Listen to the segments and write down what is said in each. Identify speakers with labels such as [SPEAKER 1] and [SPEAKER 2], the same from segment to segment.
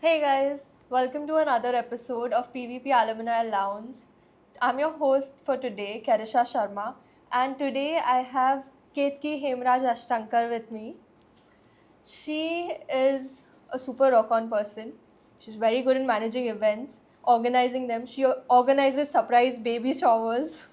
[SPEAKER 1] Hey guys, welcome to another episode of PVP Alumni Lounge. I'm your host for today, Karisha Sharma, and today I have Ketki Hemraj Ashtankar with me. She is a super rock on person. She's very good in managing events, organizing them. She organizes surprise baby showers,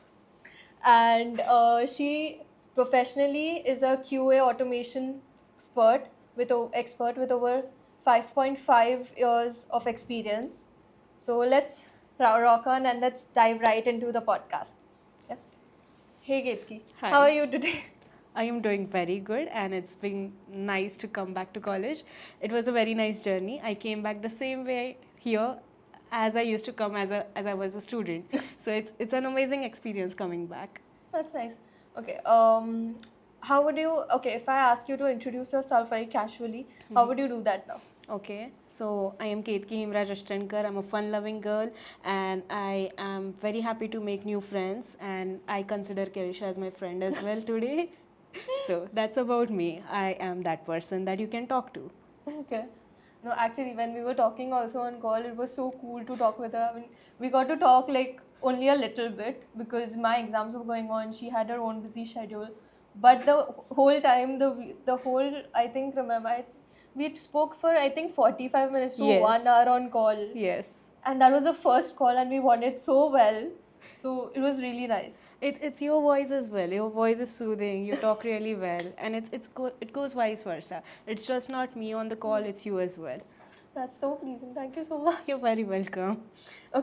[SPEAKER 1] and she professionally is a QA automation expert with over 5.5 years of experience. So let's rock on and let's dive right into the podcast. Yeah. Hey Ketki, how are
[SPEAKER 2] Hi,
[SPEAKER 1] you today?
[SPEAKER 2] I am doing very good and it's been nice to come back to college. It was a very nice journey. I came back the same way here as I used to come as I was a student. So it's an amazing experience coming back.
[SPEAKER 1] That's nice. Okay. How would you? Okay, if I ask you to introduce yourself very casually, how would you do that now?
[SPEAKER 2] Okay, so I am Ketki Himraj Ashtankar. I'm a fun-loving girl and I am very happy to make new friends and I consider Karisha as my friend as well today. So that's about me. I am that person that you can talk to.
[SPEAKER 1] Okay. No, actually, when we were talking also on call, it was so cool to talk with her. I mean, we got to talk like only a little bit because my exams were going on. She had her own busy schedule, but the whole time, the whole I think remember we spoke for I think 45 minutes to
[SPEAKER 2] Yes.
[SPEAKER 1] 1 hour on call,
[SPEAKER 2] Yes.
[SPEAKER 1] and that was the first call, and we wanted so well. So it was really nice.
[SPEAKER 2] It's your voice as well. Your voice is soothing. You talk really well, and it goes vice versa. It's just not me on the call. It's you as well.
[SPEAKER 1] That's so pleasing. Thank you so much.
[SPEAKER 2] You're very welcome.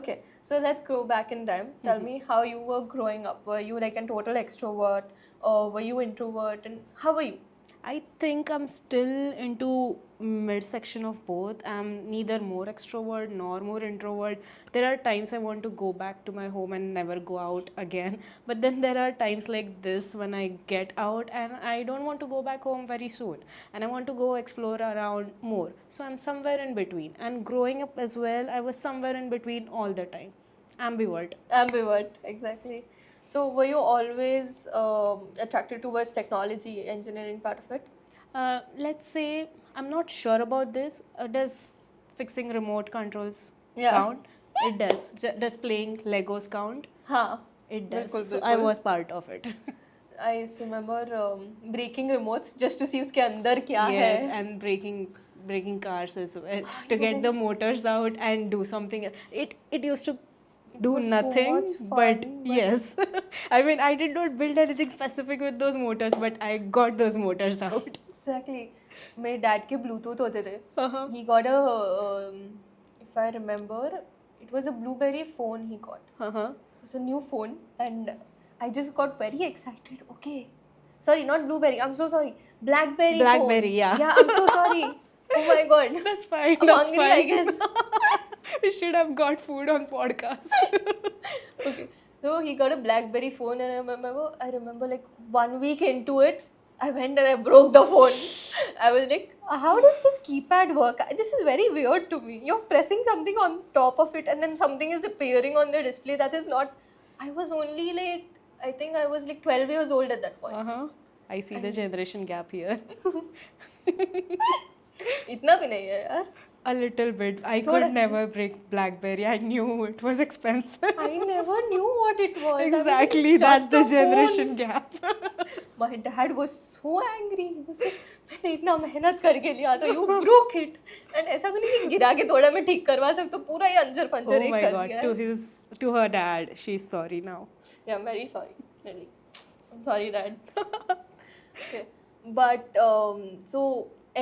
[SPEAKER 1] Okay, so let's go back in time. Tell me how you were growing up. Were you like a total extrovert or were you introvert and how were you?
[SPEAKER 2] I think I'm still into midsection of both. I'm neither more extrovert nor more introvert. There are times I want to go back to my home and never go out again. But then there are times like this when I get out and I don't want to go back home very soon. And I want to go explore around more. So I'm somewhere in between. And growing up as well, I was somewhere in between all the time. Ambivert.
[SPEAKER 1] Ambivert, exactly. So were you always attracted towards technology, engineering part of it?
[SPEAKER 2] Let's say I'm not sure about this. Does fixing remote controls
[SPEAKER 1] Yeah.
[SPEAKER 2] count? It does. Does playing Legos count?
[SPEAKER 1] हाँ,
[SPEAKER 2] It does.
[SPEAKER 1] बिल्कुल
[SPEAKER 2] So I
[SPEAKER 1] बिल्कुल.
[SPEAKER 2] was part of it.
[SPEAKER 1] I used to remember breaking remotes just to see उसके अंदर क्या
[SPEAKER 2] Yes,
[SPEAKER 1] है.
[SPEAKER 2] and breaking cars as well to get the motors out and do something. It used to do
[SPEAKER 1] was so
[SPEAKER 2] nothing,
[SPEAKER 1] much
[SPEAKER 2] but
[SPEAKER 1] fun, but-
[SPEAKER 2] yes. I mean, I did not build anything specific with those motors, but I got those motors out.
[SPEAKER 1] Exactly. मेरे dad के Bluetooth होते थे.
[SPEAKER 2] Uh-huh.
[SPEAKER 1] He got a, if I remember, it was a BlueBerry phone he got.
[SPEAKER 2] Uh-huh.
[SPEAKER 1] It was a new phone and I just got very excited. Okay. Sorry, not BlueBerry. I'm so sorry. BlackBerry phone.
[SPEAKER 2] BlackBerry, yeah.
[SPEAKER 1] Yeah, I'm so sorry. Oh my god.
[SPEAKER 2] That's fine.
[SPEAKER 1] I'm
[SPEAKER 2] That's
[SPEAKER 1] hungry,
[SPEAKER 2] fine.
[SPEAKER 1] I guess.
[SPEAKER 2] We should have got food on podcast.
[SPEAKER 1] Okay. So he got a BlackBerry phone and I remember like 1 week into it, I went and I broke the phone. I was like, how does this keypad work? This is very weird to me. You're pressing something on top of it and then something is appearing on the display. That is not. I was only like, I think I was like 12 years old at that point.
[SPEAKER 2] Uh-huh. I see the generation gap here.
[SPEAKER 1] इतना भी नहीं है यार.
[SPEAKER 2] A little bit. I
[SPEAKER 1] Thoda-
[SPEAKER 2] could never break BlackBerry. I knew it was expensive.
[SPEAKER 1] I never knew what it was. I mean,
[SPEAKER 2] Exactly.
[SPEAKER 1] it's
[SPEAKER 2] That's
[SPEAKER 1] just
[SPEAKER 2] the
[SPEAKER 1] a phone.
[SPEAKER 2] generation gap.
[SPEAKER 1] My dad was so angry. He was like, मैंने इतना मेहनत करके लिया था, you broke it. And ऐसा भी नहीं कि गिरा के थोड़ा मैं ठीक करवा सकता हूँ, पूरा ही अंजर
[SPEAKER 2] Oh
[SPEAKER 1] पंजर एक
[SPEAKER 2] my
[SPEAKER 1] कर
[SPEAKER 2] god.
[SPEAKER 1] दिया है.
[SPEAKER 2] To her dad. She's sorry now.
[SPEAKER 1] Yeah, I'm very sorry. Really. I'm sorry, Dad. Okay. But so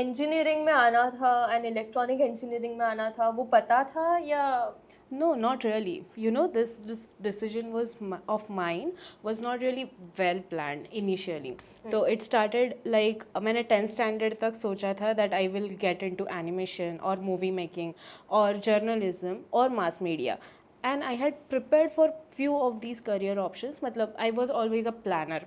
[SPEAKER 1] engineering में आना था and electronic engineering में आना था, वो पता था या
[SPEAKER 2] No, not really. You know, this decision of mine was not really well planned initially. So it started like मैंने 10th standard तक सोचा था that I will get into animation or movie making or journalism or mass media. And I had prepared for few of these career options. मतलब I was always a planner.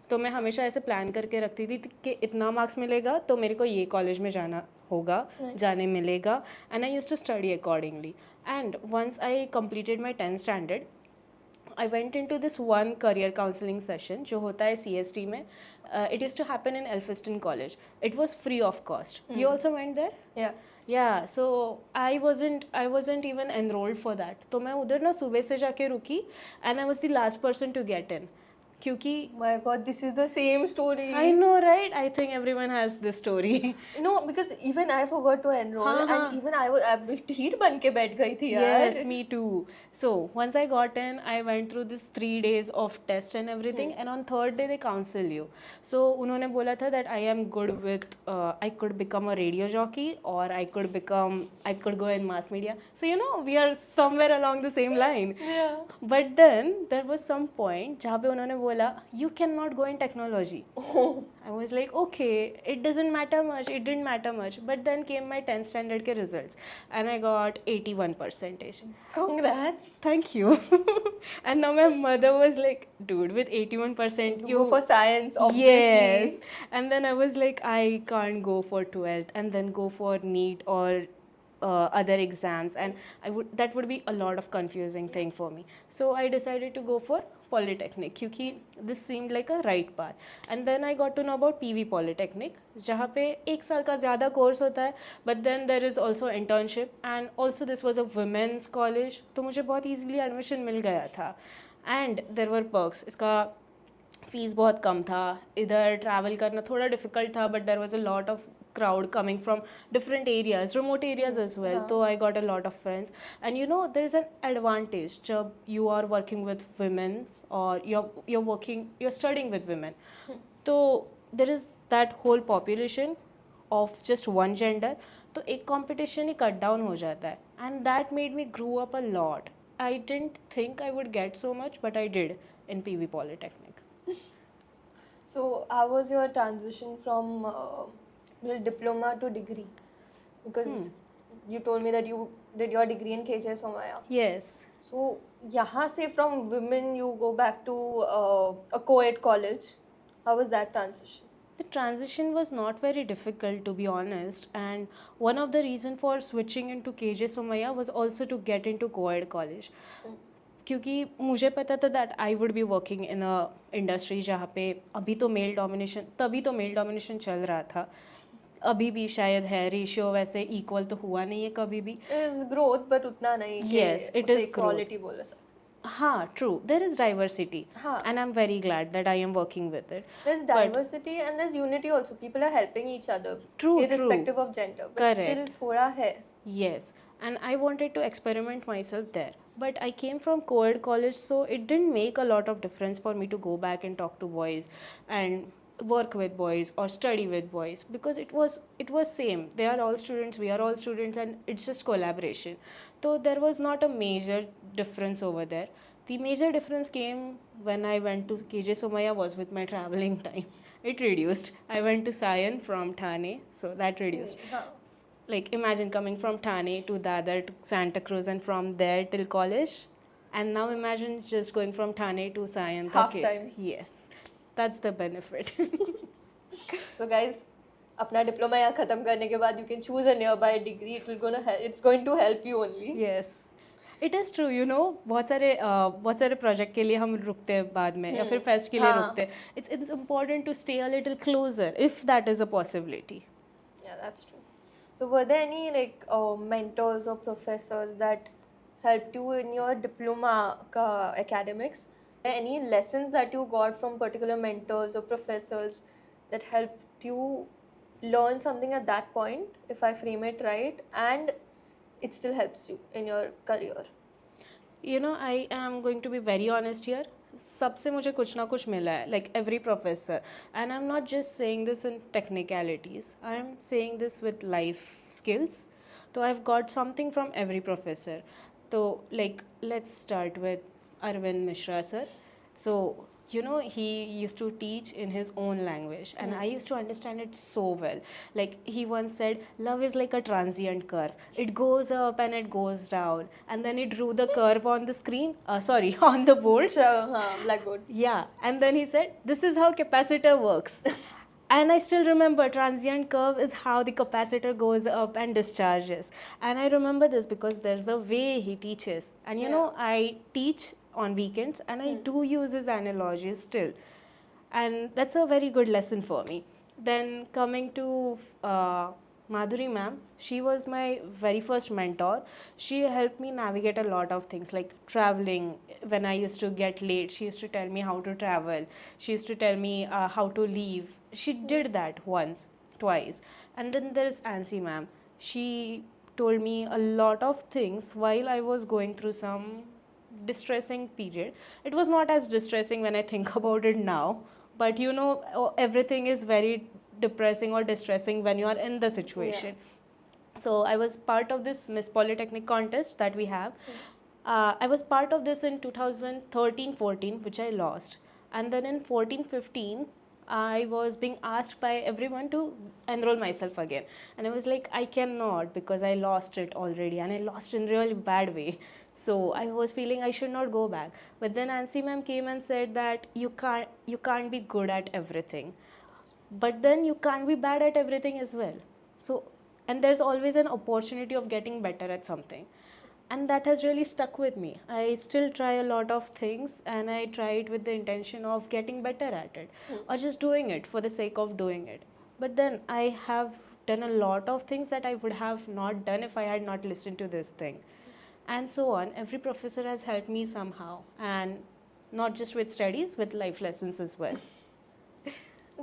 [SPEAKER 2] तो मैं हमेशा ऐसे plan करके रखती थी कि इतना मार्क्स मिलेगा तो मेरे को ये कॉलेज में जाना होगा, जाने मिलेगा, and I used to study accordingly. And once I completed my 10th standard, I went into this one career counseling session जो होता है CST में. It used to happen in Elphinstone College. It was free of cost. You also went there?
[SPEAKER 1] yeah.
[SPEAKER 2] Yeah, so I wasn't even enrolled for that. तो मैं उधर ना सुबह से जाके रुकी and I was the last person to get in. क्योंकि
[SPEAKER 1] My God, this is the same story.
[SPEAKER 2] I know, right? I think everyone has this story.
[SPEAKER 1] No, because even I forgot to enroll,
[SPEAKER 2] हाँ,
[SPEAKER 1] and
[SPEAKER 2] हाँ.
[SPEAKER 1] even I was ढीठ बन के बैठ गई थी यार.
[SPEAKER 2] Yes, me too. So once I got in, I went through this 3 days of test and everything, and on third day they counsel you. So उन्होंने बोला था that I am good with, I could become a radio jockey or I could go in mass media. So you know we are somewhere along the same line.
[SPEAKER 1] Yeah.
[SPEAKER 2] But then there was some point जहाँ पे उन्होंने बोला you cannot go in technology. I was like, okay, it doesn't matter much. It didn't matter much. But then came my 10th standard ke results, and I got 81%.
[SPEAKER 1] Congrats.
[SPEAKER 2] Thank you. And now my mother was like, dude, with 81%,
[SPEAKER 1] You go for science, obviously.
[SPEAKER 2] Yes. And then I was like, I can't go for 12th and then go for NEET or other exams, and that would be a lot of confusing thing for me. So I decided to go for Polytechnic क्योंकि this seemed like a right path. And then I got to know about PV Polytechnic जहाँ पे 1 साल का ज़्यादा course होता है, but then there is also internship, and also this was a women's college, तो मुझे बहुत easily admission मिल गया था. And there were perks. इसका फीस बहुत कम था, इधर ट्रैवल करना थोड़ा डिफिकल्ट था, but there was a lot of crowd coming from different areas, remote areas as well. So I got a lot of friends, and you know there is an advantage जब you are working with women or you're studying with women. तो there is that whole population of just one gender, तो एक competition ही cut down हो जाता है, and that made me grow up a lot. I didn't think I would get so much, but I did in PV Polytechnic.
[SPEAKER 1] So, how was your transition from diploma to degree? Because you told me that you did your degree in KJ Somaya.
[SPEAKER 2] Yes.
[SPEAKER 1] So, यहाँ से from women you go back to a co-ed college. How was that transition?
[SPEAKER 2] The transition was not very difficult, to be honest, and one of the reasons for switching into KJ Somaya was also to get into co-ed college. क्योंकि मुझे पता था that I would be working in a industry जहाँ पे तभी तो male domination चल रहा था, अभी भी शायद है, रेशियो वैसे इक्वल तो हुआ नहीं है कभी भी.
[SPEAKER 1] Is growth but उतना नहीं कि
[SPEAKER 2] Yes, it
[SPEAKER 1] उसे
[SPEAKER 2] is
[SPEAKER 1] equality बोले सकते.
[SPEAKER 2] हाँ, true, there is diversity,
[SPEAKER 1] हाँ.
[SPEAKER 2] and I'm very glad that I am working with it.
[SPEAKER 1] There's diversity and there's unity also. People are helping each other.
[SPEAKER 2] True,
[SPEAKER 1] irrespective of gender. But
[SPEAKER 2] Correct.
[SPEAKER 1] still थोड़ा है.
[SPEAKER 2] Yes, and I wanted to experiment myself there. But I came from co-ed college, so it didn't make a lot of difference for me to go back and talk to boys and work with boys or study with boys, because it was same. They are all students, we are all students, and it's just collaboration. So there was not a major difference over there. The major difference came when I went to KJ Somaya was with my traveling time. It reduced. I went to Sion from Thane, so that reduced.
[SPEAKER 1] हाँ.
[SPEAKER 2] Like imagine coming from Thane to Dadar to Santa Cruz and from there till college, and now imagine just going from Thane to Sion.
[SPEAKER 1] It's half time.
[SPEAKER 2] Yes, that's the benefit.
[SPEAKER 1] So guys, अपना diploma यहाँ खत्म करने के बाद you can choose a nearby degree. It's going to help you only.
[SPEAKER 2] Yes, it is true. You know, बहुत सारे project के लिए हम रुकते हैं बाद में, या फिर फेस्ट के लिए
[SPEAKER 1] हाँ.
[SPEAKER 2] रुकते हैं. It's important to stay a little closer if that is a possibility.
[SPEAKER 1] Yeah, that's true. So were there any like mentors or professors that helped you in your diploma academics? Any lessons that you got from particular mentors or professors that helped you learn something at that point, if I frame it right, and it still helps you in your career?
[SPEAKER 2] You know, I am going to be very honest here. सबसे मुझे कुछ ना कुछ मिला है, like every professor, and I'm not just saying this in technicalities, I'm saying this with life skills. So I've got something from every professor. So like let's start with Arvind Mishra sir. So you know, he used to teach in his own language, and I used to understand it so well. Like he once said, love is like a transient curve. It goes up and it goes down, and then he drew the curve on the screen, on the board.
[SPEAKER 1] So, blackboard.
[SPEAKER 2] Yeah, and then he said, this is how capacitor works. And I still remember transient curve is how the capacitor goes up and discharges. And I remember this because there's a way he teaches. And you know, I teach on weekends, and I do use his analogies still. And that's a very good lesson for me. Then coming to Madhuri ma'am, she was my very first mentor. She helped me navigate a lot of things like traveling. When I used to get late, she used to tell me how to travel. She used to tell me how to leave. She did that once, twice. And then there's Ansi ma'am. She told me a lot of things while I was going through some distressing period. It was not as distressing when I think about it now, but you know, everything is very depressing or distressing when you are in the situation. So I was part of this Miss Polytechnic contest that we have. I was part of this in 2013-14, which I lost. And then in 14-15, I was being asked by everyone to enroll myself again. And I was like, I cannot because I lost it already and I lost in really bad way. So I was feeling I should not go back. But then Nancy ma'am came and said that you can't be good at everything. But then you can't be bad at everything as well. So, and there's always an opportunity of getting better at something. And that has really stuck with me. I still try a lot of things and I try it with the intention of getting better at it or just doing it for the sake of doing it. But then I have done a lot of things that I would have not done if I had not listened to this thing. And so on. Every professor has helped me somehow, and not just with studies, with life lessons as well.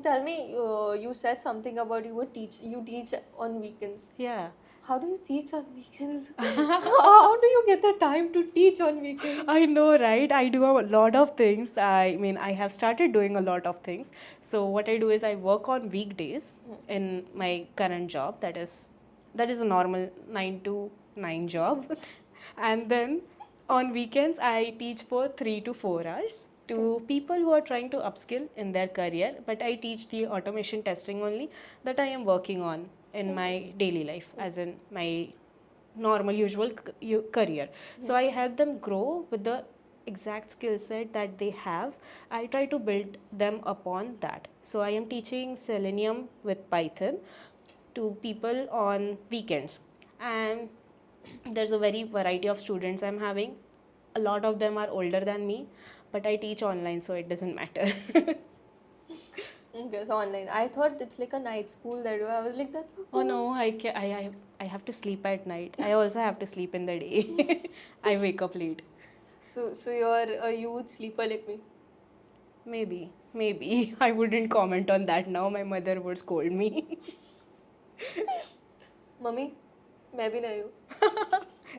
[SPEAKER 1] Tell me, you said something about you teach on weekends.
[SPEAKER 2] Yeah.
[SPEAKER 1] How do you teach on weekends? How do you get the time to teach on weekends?
[SPEAKER 2] I know, right? I do a lot of things. I mean, I have started doing a lot of things. So what I do is I work on weekdays in my current job. That is a normal 9 to 9 job. And then on weekends I teach for 3 to 4 hours to people who are trying to upskill in their career, but I teach the automation testing only that I am working on in my daily life, as in my normal usual career. So I help them grow with the exact skill set that they have. I try to build them upon that. So I am teaching Selenium with Python to people on weekends, and there's a very variety of students I'm having. A lot of them are older than me, but I teach online, so it doesn't matter.
[SPEAKER 1] Okay, so online. I thought it's like a night school that way. I was like, that's so
[SPEAKER 2] Oh no, I have to sleep at night. I also have to sleep in the day. I wake up late.
[SPEAKER 1] So you're a youth sleeper like me.
[SPEAKER 2] Maybe. I wouldn't comment on that now. My mother would scold me.
[SPEAKER 1] Mummy, मैं भी नहीं हूँ.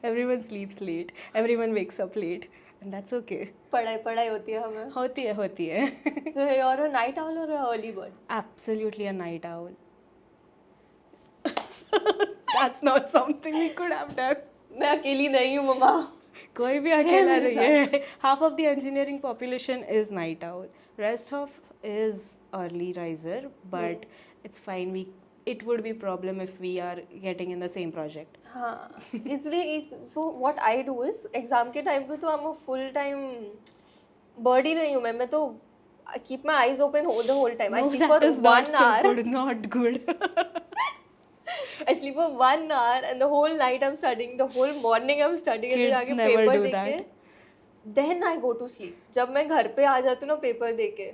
[SPEAKER 2] Everyone sleeps late. Everyone wakes up late. And that's okay.
[SPEAKER 1] पढ़ाई होती है हमें.
[SPEAKER 2] होती है.
[SPEAKER 1] So you're a night owl or an early bird?
[SPEAKER 2] Absolutely a night owl. That's not something we could have done.
[SPEAKER 1] मैं अकेली नहीं हूँ मम्मा.
[SPEAKER 2] कोई भी अकेला नहीं है. Half of the engineering population is night owl. Rest of is early riser, but it's fine. It would be problem if we are getting in the same project.
[SPEAKER 1] हाँ, so what I do is exam के time पे तो I'm a full time bird ही नहीं हूँ मैं तो I keep my eyes open the whole time. I sleep for 1 hour.
[SPEAKER 2] Good, not good.
[SPEAKER 1] I sleep for 1 hour and the whole night I'm studying, the whole morning I'm studying.
[SPEAKER 2] Kids
[SPEAKER 1] and then
[SPEAKER 2] never
[SPEAKER 1] paper
[SPEAKER 2] do
[SPEAKER 1] देख
[SPEAKER 2] that.
[SPEAKER 1] के, then I go to sleep. जब मैं घर पे आ जाती हूँ ना paper देख के.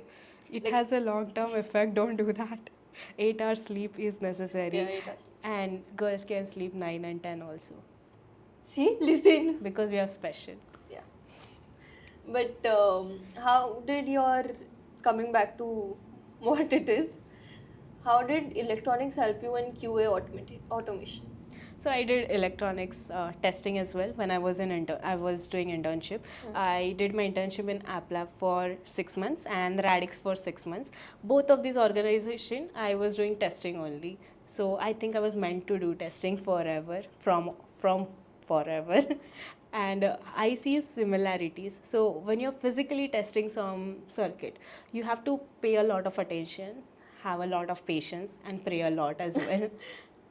[SPEAKER 2] It has a long term effect. Don't do that. 8 hours sleep is necessary.
[SPEAKER 1] Yeah, 8 hours.
[SPEAKER 2] And girls can sleep 9 and 10 also.
[SPEAKER 1] See, listen.
[SPEAKER 2] Because we are special.
[SPEAKER 1] Yeah. But how did your, coming back to what it is, how did electronics help you in QA automation?
[SPEAKER 2] So I did electronics testing as well when I was I was doing internship. I did my internship in AppLab for 6 months and Radix for 6 months. Both of these organizations I was doing testing only. So I think I was meant to do testing forever from forever. And I see similarities. So when you're physically testing some circuit, you have to pay a lot of attention, have a lot of patience, and pray a lot as well.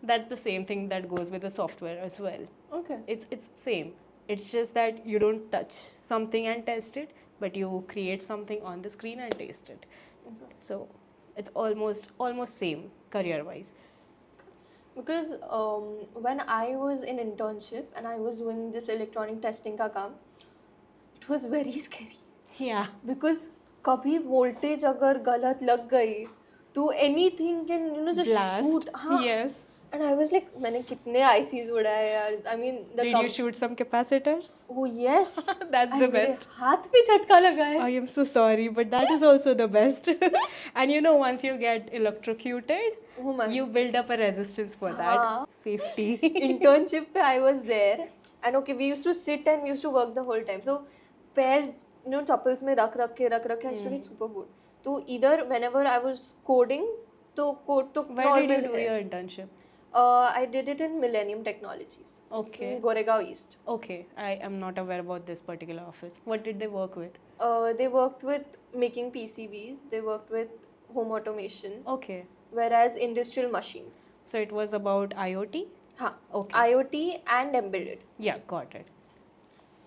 [SPEAKER 2] That's the same thing that goes with the software as well.
[SPEAKER 1] Okay.
[SPEAKER 2] It's same. It's just that you don't touch something and test it, but you create something on the screen and taste it.
[SPEAKER 1] Okay.
[SPEAKER 2] So it's almost same career wise.
[SPEAKER 1] Because when I was in internship and I was doing this electronic testing ka काम, it was very scary.
[SPEAKER 2] Yeah.
[SPEAKER 1] Because कभी voltage अगर गलत लग गई, तो anything can just
[SPEAKER 2] Blast.
[SPEAKER 1] shoot. हाँ.
[SPEAKER 2] Yes.
[SPEAKER 1] And I was like, मैंने कितने ICs उड़ाए यार. I mean, the
[SPEAKER 2] Did you shoot some capacitors?
[SPEAKER 1] Oh yes.
[SPEAKER 2] That's the
[SPEAKER 1] And मेरे
[SPEAKER 2] best.
[SPEAKER 1] हाथ पे झटका लगा है.
[SPEAKER 2] I am so sorry, but that is also the best. And you know, once you get electrocuted,
[SPEAKER 1] Oh my.
[SPEAKER 2] you build up a resistance for that.
[SPEAKER 1] हाँ.
[SPEAKER 2] Safety.
[SPEAKER 1] Internship पे I was there, and okay, we used to sit and we used to work the whole time. So पैर चप्पल्स में रख के I used to get super bored. तो either whenever I was coding, तो code तो
[SPEAKER 2] Where did you
[SPEAKER 1] normal
[SPEAKER 2] do
[SPEAKER 1] है.
[SPEAKER 2] your internship?
[SPEAKER 1] I did it in Millennium Technologies. It's
[SPEAKER 2] Okay.
[SPEAKER 1] in Goregaon East.
[SPEAKER 2] Okay, I am not aware about this particular office. What did they work with?
[SPEAKER 1] They worked with making PCBs. They worked with home automation.
[SPEAKER 2] Okay,
[SPEAKER 1] Whereas industrial machines.
[SPEAKER 2] so it was about IoT?
[SPEAKER 1] हाँ.
[SPEAKER 2] Okay.
[SPEAKER 1] IoT and embedded.
[SPEAKER 2] Yeah, got it.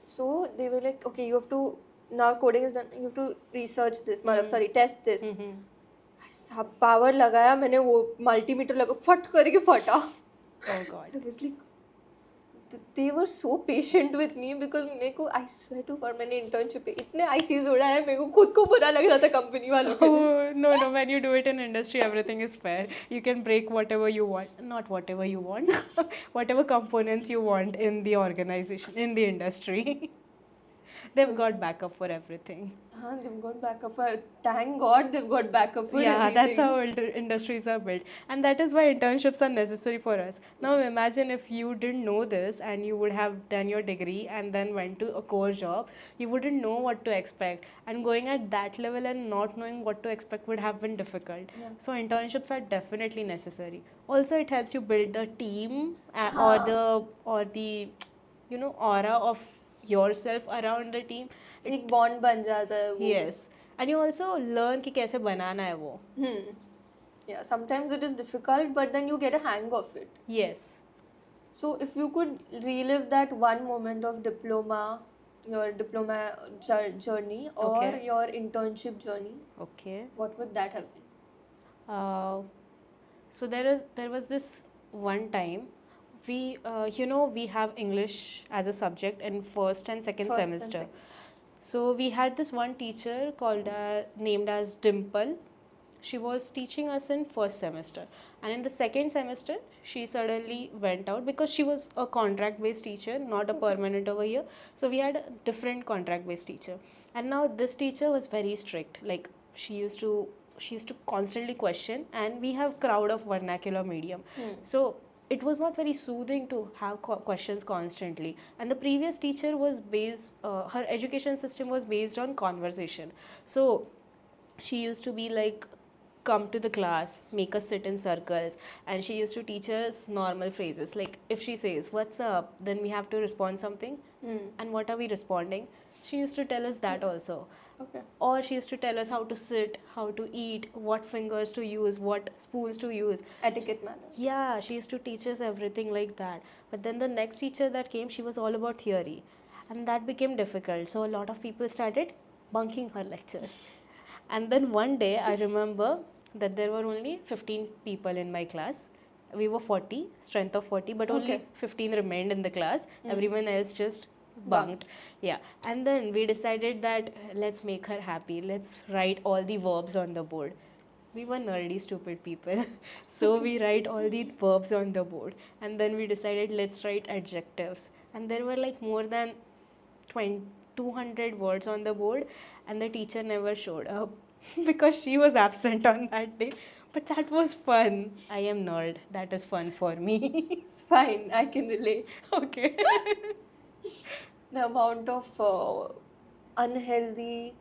[SPEAKER 1] So they were like, okay, you have to, now coding is done, you have to research this, sorry, test this. सब power लगाया मैंने, वो multimeter लगा, फट करके फटा.
[SPEAKER 2] Oh god.
[SPEAKER 1] I was like, they were so patient with me because मेरे को, I swear to God, मैंने internship पे इतने ICs उड़ाए हैं, मेरे को खुद को बुरा लग रहा था कंपनी वालों के लिए.
[SPEAKER 2] Oh, no, when you do it in industry, everything is fair. You can break whatever you want, not whatever you want, whatever components you want in the organization, in the industry. They've got backup for everything.
[SPEAKER 1] हाँ, they've got backup for, thank God they've got backup for
[SPEAKER 2] Yeah,
[SPEAKER 1] everything.
[SPEAKER 2] that's how industries are built. And that is why internships are necessary for us. Now imagine if you didn't know this and you would have done your degree and then went to a core job, you wouldn't know what to expect. And going at that level and not knowing what to expect would have been difficult.
[SPEAKER 1] Yeah.
[SPEAKER 2] So internships are definitely necessary. Also, it helps you build the team or the aura of yourself around the team.
[SPEAKER 1] एक bond बन जाता है वो.
[SPEAKER 2] Yes. And you also learn कि कैसे बनाना है वो.
[SPEAKER 1] Yeah, sometimes it is difficult, but then you get a hang of it.
[SPEAKER 2] Yes.
[SPEAKER 1] So if you could relive that one moment of your diploma journey or
[SPEAKER 2] Okay.
[SPEAKER 1] your internship journey,
[SPEAKER 2] Okay.
[SPEAKER 1] what would that have been?
[SPEAKER 2] So there was this one time we have English as a subject in first and second
[SPEAKER 1] First and
[SPEAKER 2] semester.
[SPEAKER 1] second semester.
[SPEAKER 2] So we had this one teacher named as Dimple. She was teaching us in first semester, and in the second semester she suddenly went out because she was a contract based teacher, not a permanent over here. So we had a different contract based teacher, and now this teacher was very strict. Like she used to constantly question, and we have crowd of vernacular medium. So it was not very soothing to have questions constantly, and the previous teacher was her education system was based on conversation. So she used to be like, come to the class, make us sit in circles, and she used to teach us normal phrases. Like if she says what's up, then we have to respond something. And what are we responding? She used to tell us that also.
[SPEAKER 1] Okay.
[SPEAKER 2] Or she used to tell us how to sit, how to eat, what fingers to use, what spoons to use.
[SPEAKER 1] Etiquette manners.
[SPEAKER 2] Yeah, she used to teach us everything like that. But then the next teacher that came, she was all about theory. And that became difficult. So a lot of people started bunking her lectures. And then one day, I remember that there were only 15 people in my class. We were 40, strength of 40, but only
[SPEAKER 1] Okay.
[SPEAKER 2] 15 remained in the class. Everyone else just bunked. Yeah. And then we decided that let's make her happy. Let's write all the verbs on the board. We were nerdy, stupid people. So we write all the verbs on the board. And then we decided let's write adjectives. And there were like more than 200 words on the board. And the teacher never showed up because she was absent on that day. But that was fun. I am nerd. That is fun for me.
[SPEAKER 1] It's fine, I can relate.
[SPEAKER 2] Okay.
[SPEAKER 1] The amount of unhealthy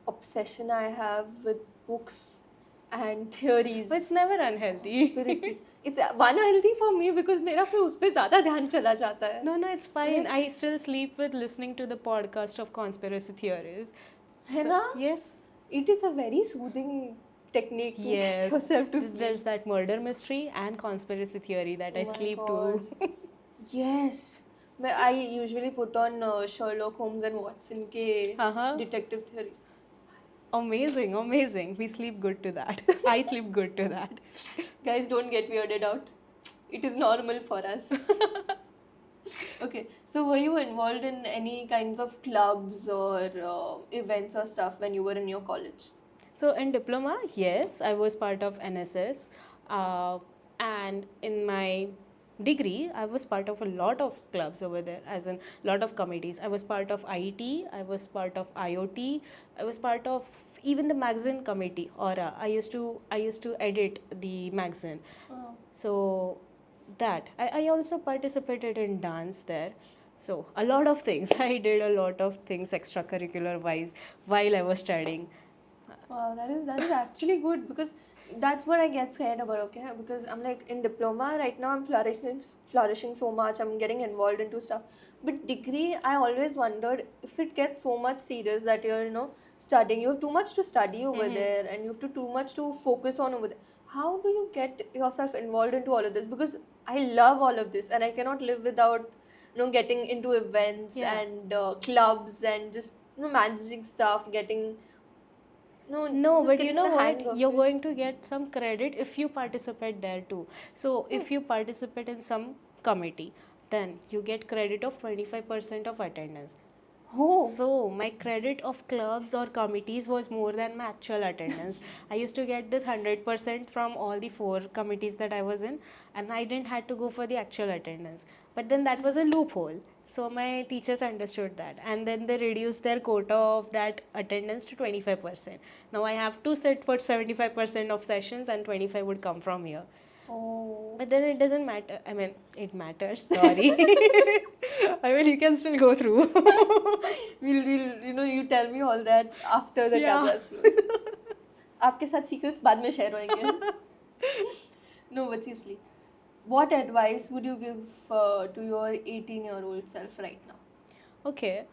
[SPEAKER 1] obsession I have with books and theories.
[SPEAKER 2] But it's never unhealthy.
[SPEAKER 1] Conspiracies. It's unhealthy for me because मेरा फिर उस पे ज़्यादा ध्यान चला जाता है.
[SPEAKER 2] No, it's fine. I still sleep with listening to the podcast of conspiracy theories.
[SPEAKER 1] है ना?
[SPEAKER 2] Yes.
[SPEAKER 1] It is a very soothing technique to get
[SPEAKER 2] Yes.
[SPEAKER 1] yourself to sleep.
[SPEAKER 2] There's that murder mystery and conspiracy theory that I
[SPEAKER 1] Oh my
[SPEAKER 2] sleep
[SPEAKER 1] God.
[SPEAKER 2] to.
[SPEAKER 1] Yes. I usually put on Sherlock Holmes and Watson के
[SPEAKER 2] Uh-huh.
[SPEAKER 1] detective theories.
[SPEAKER 2] Amazing. We sleep good to that. I sleep good to that.
[SPEAKER 1] Guys, don't get weirded out. It is normal for us. Okay, so were you involved in any kinds of clubs or events or stuff when you were in your college?
[SPEAKER 2] So in diploma, yes, I was part of NSS. And in my degree, I was part of a lot of clubs over there, as in lot of committees. I was part of IET, I was part of IoT, I was part of even the magazine committee, Aura. I used to edit the magazine.
[SPEAKER 1] Oh.
[SPEAKER 2] So that I also participated in dance there. So a lot of things. I did a lot of things extracurricular wise while I was studying.
[SPEAKER 1] Wow, that is actually good because that's what I get scared about, okay? Because I'm like in diploma right now, I'm flourishing so much. I'm getting involved into stuff. But degree, I always wondered if it gets so much serious that you're, studying. You have too much to study over there, and you have to too much to focus on over there. How do you get yourself involved into all of this? Because I love all of this, and I cannot live without, getting into events
[SPEAKER 2] Yeah.
[SPEAKER 1] and clubs and just, managing stuff, getting
[SPEAKER 2] No,
[SPEAKER 1] just
[SPEAKER 2] but you
[SPEAKER 1] getting
[SPEAKER 2] know
[SPEAKER 1] the hang
[SPEAKER 2] what?
[SPEAKER 1] of
[SPEAKER 2] You're
[SPEAKER 1] it.
[SPEAKER 2] going to get some credit if you participate there too. So if you participate in some committee, then you get credit of 25% of attendance.
[SPEAKER 1] Oh.
[SPEAKER 2] So my credit of clubs or committees was more than my actual attendance. I used to get this 100% from all the four committees that I was in, and I didn't had to go for the actual attendance. But then that was a loophole. So my teachers understood that, and then they reduced their quota of that attendance to 25%. Now I have to sit for 75% of sessions, and 25 would come from here.
[SPEAKER 1] Oh.
[SPEAKER 2] But then it doesn't matter. I mean, it matters. Sorry. I mean, you can still go through.
[SPEAKER 1] You tell me all that after the
[SPEAKER 2] Yeah.
[SPEAKER 1] cameras close. आपके साथ secrets बाद में share होंगे. No, but seriously, what advice would you give to your 18-year-old self right now?
[SPEAKER 2] Okay.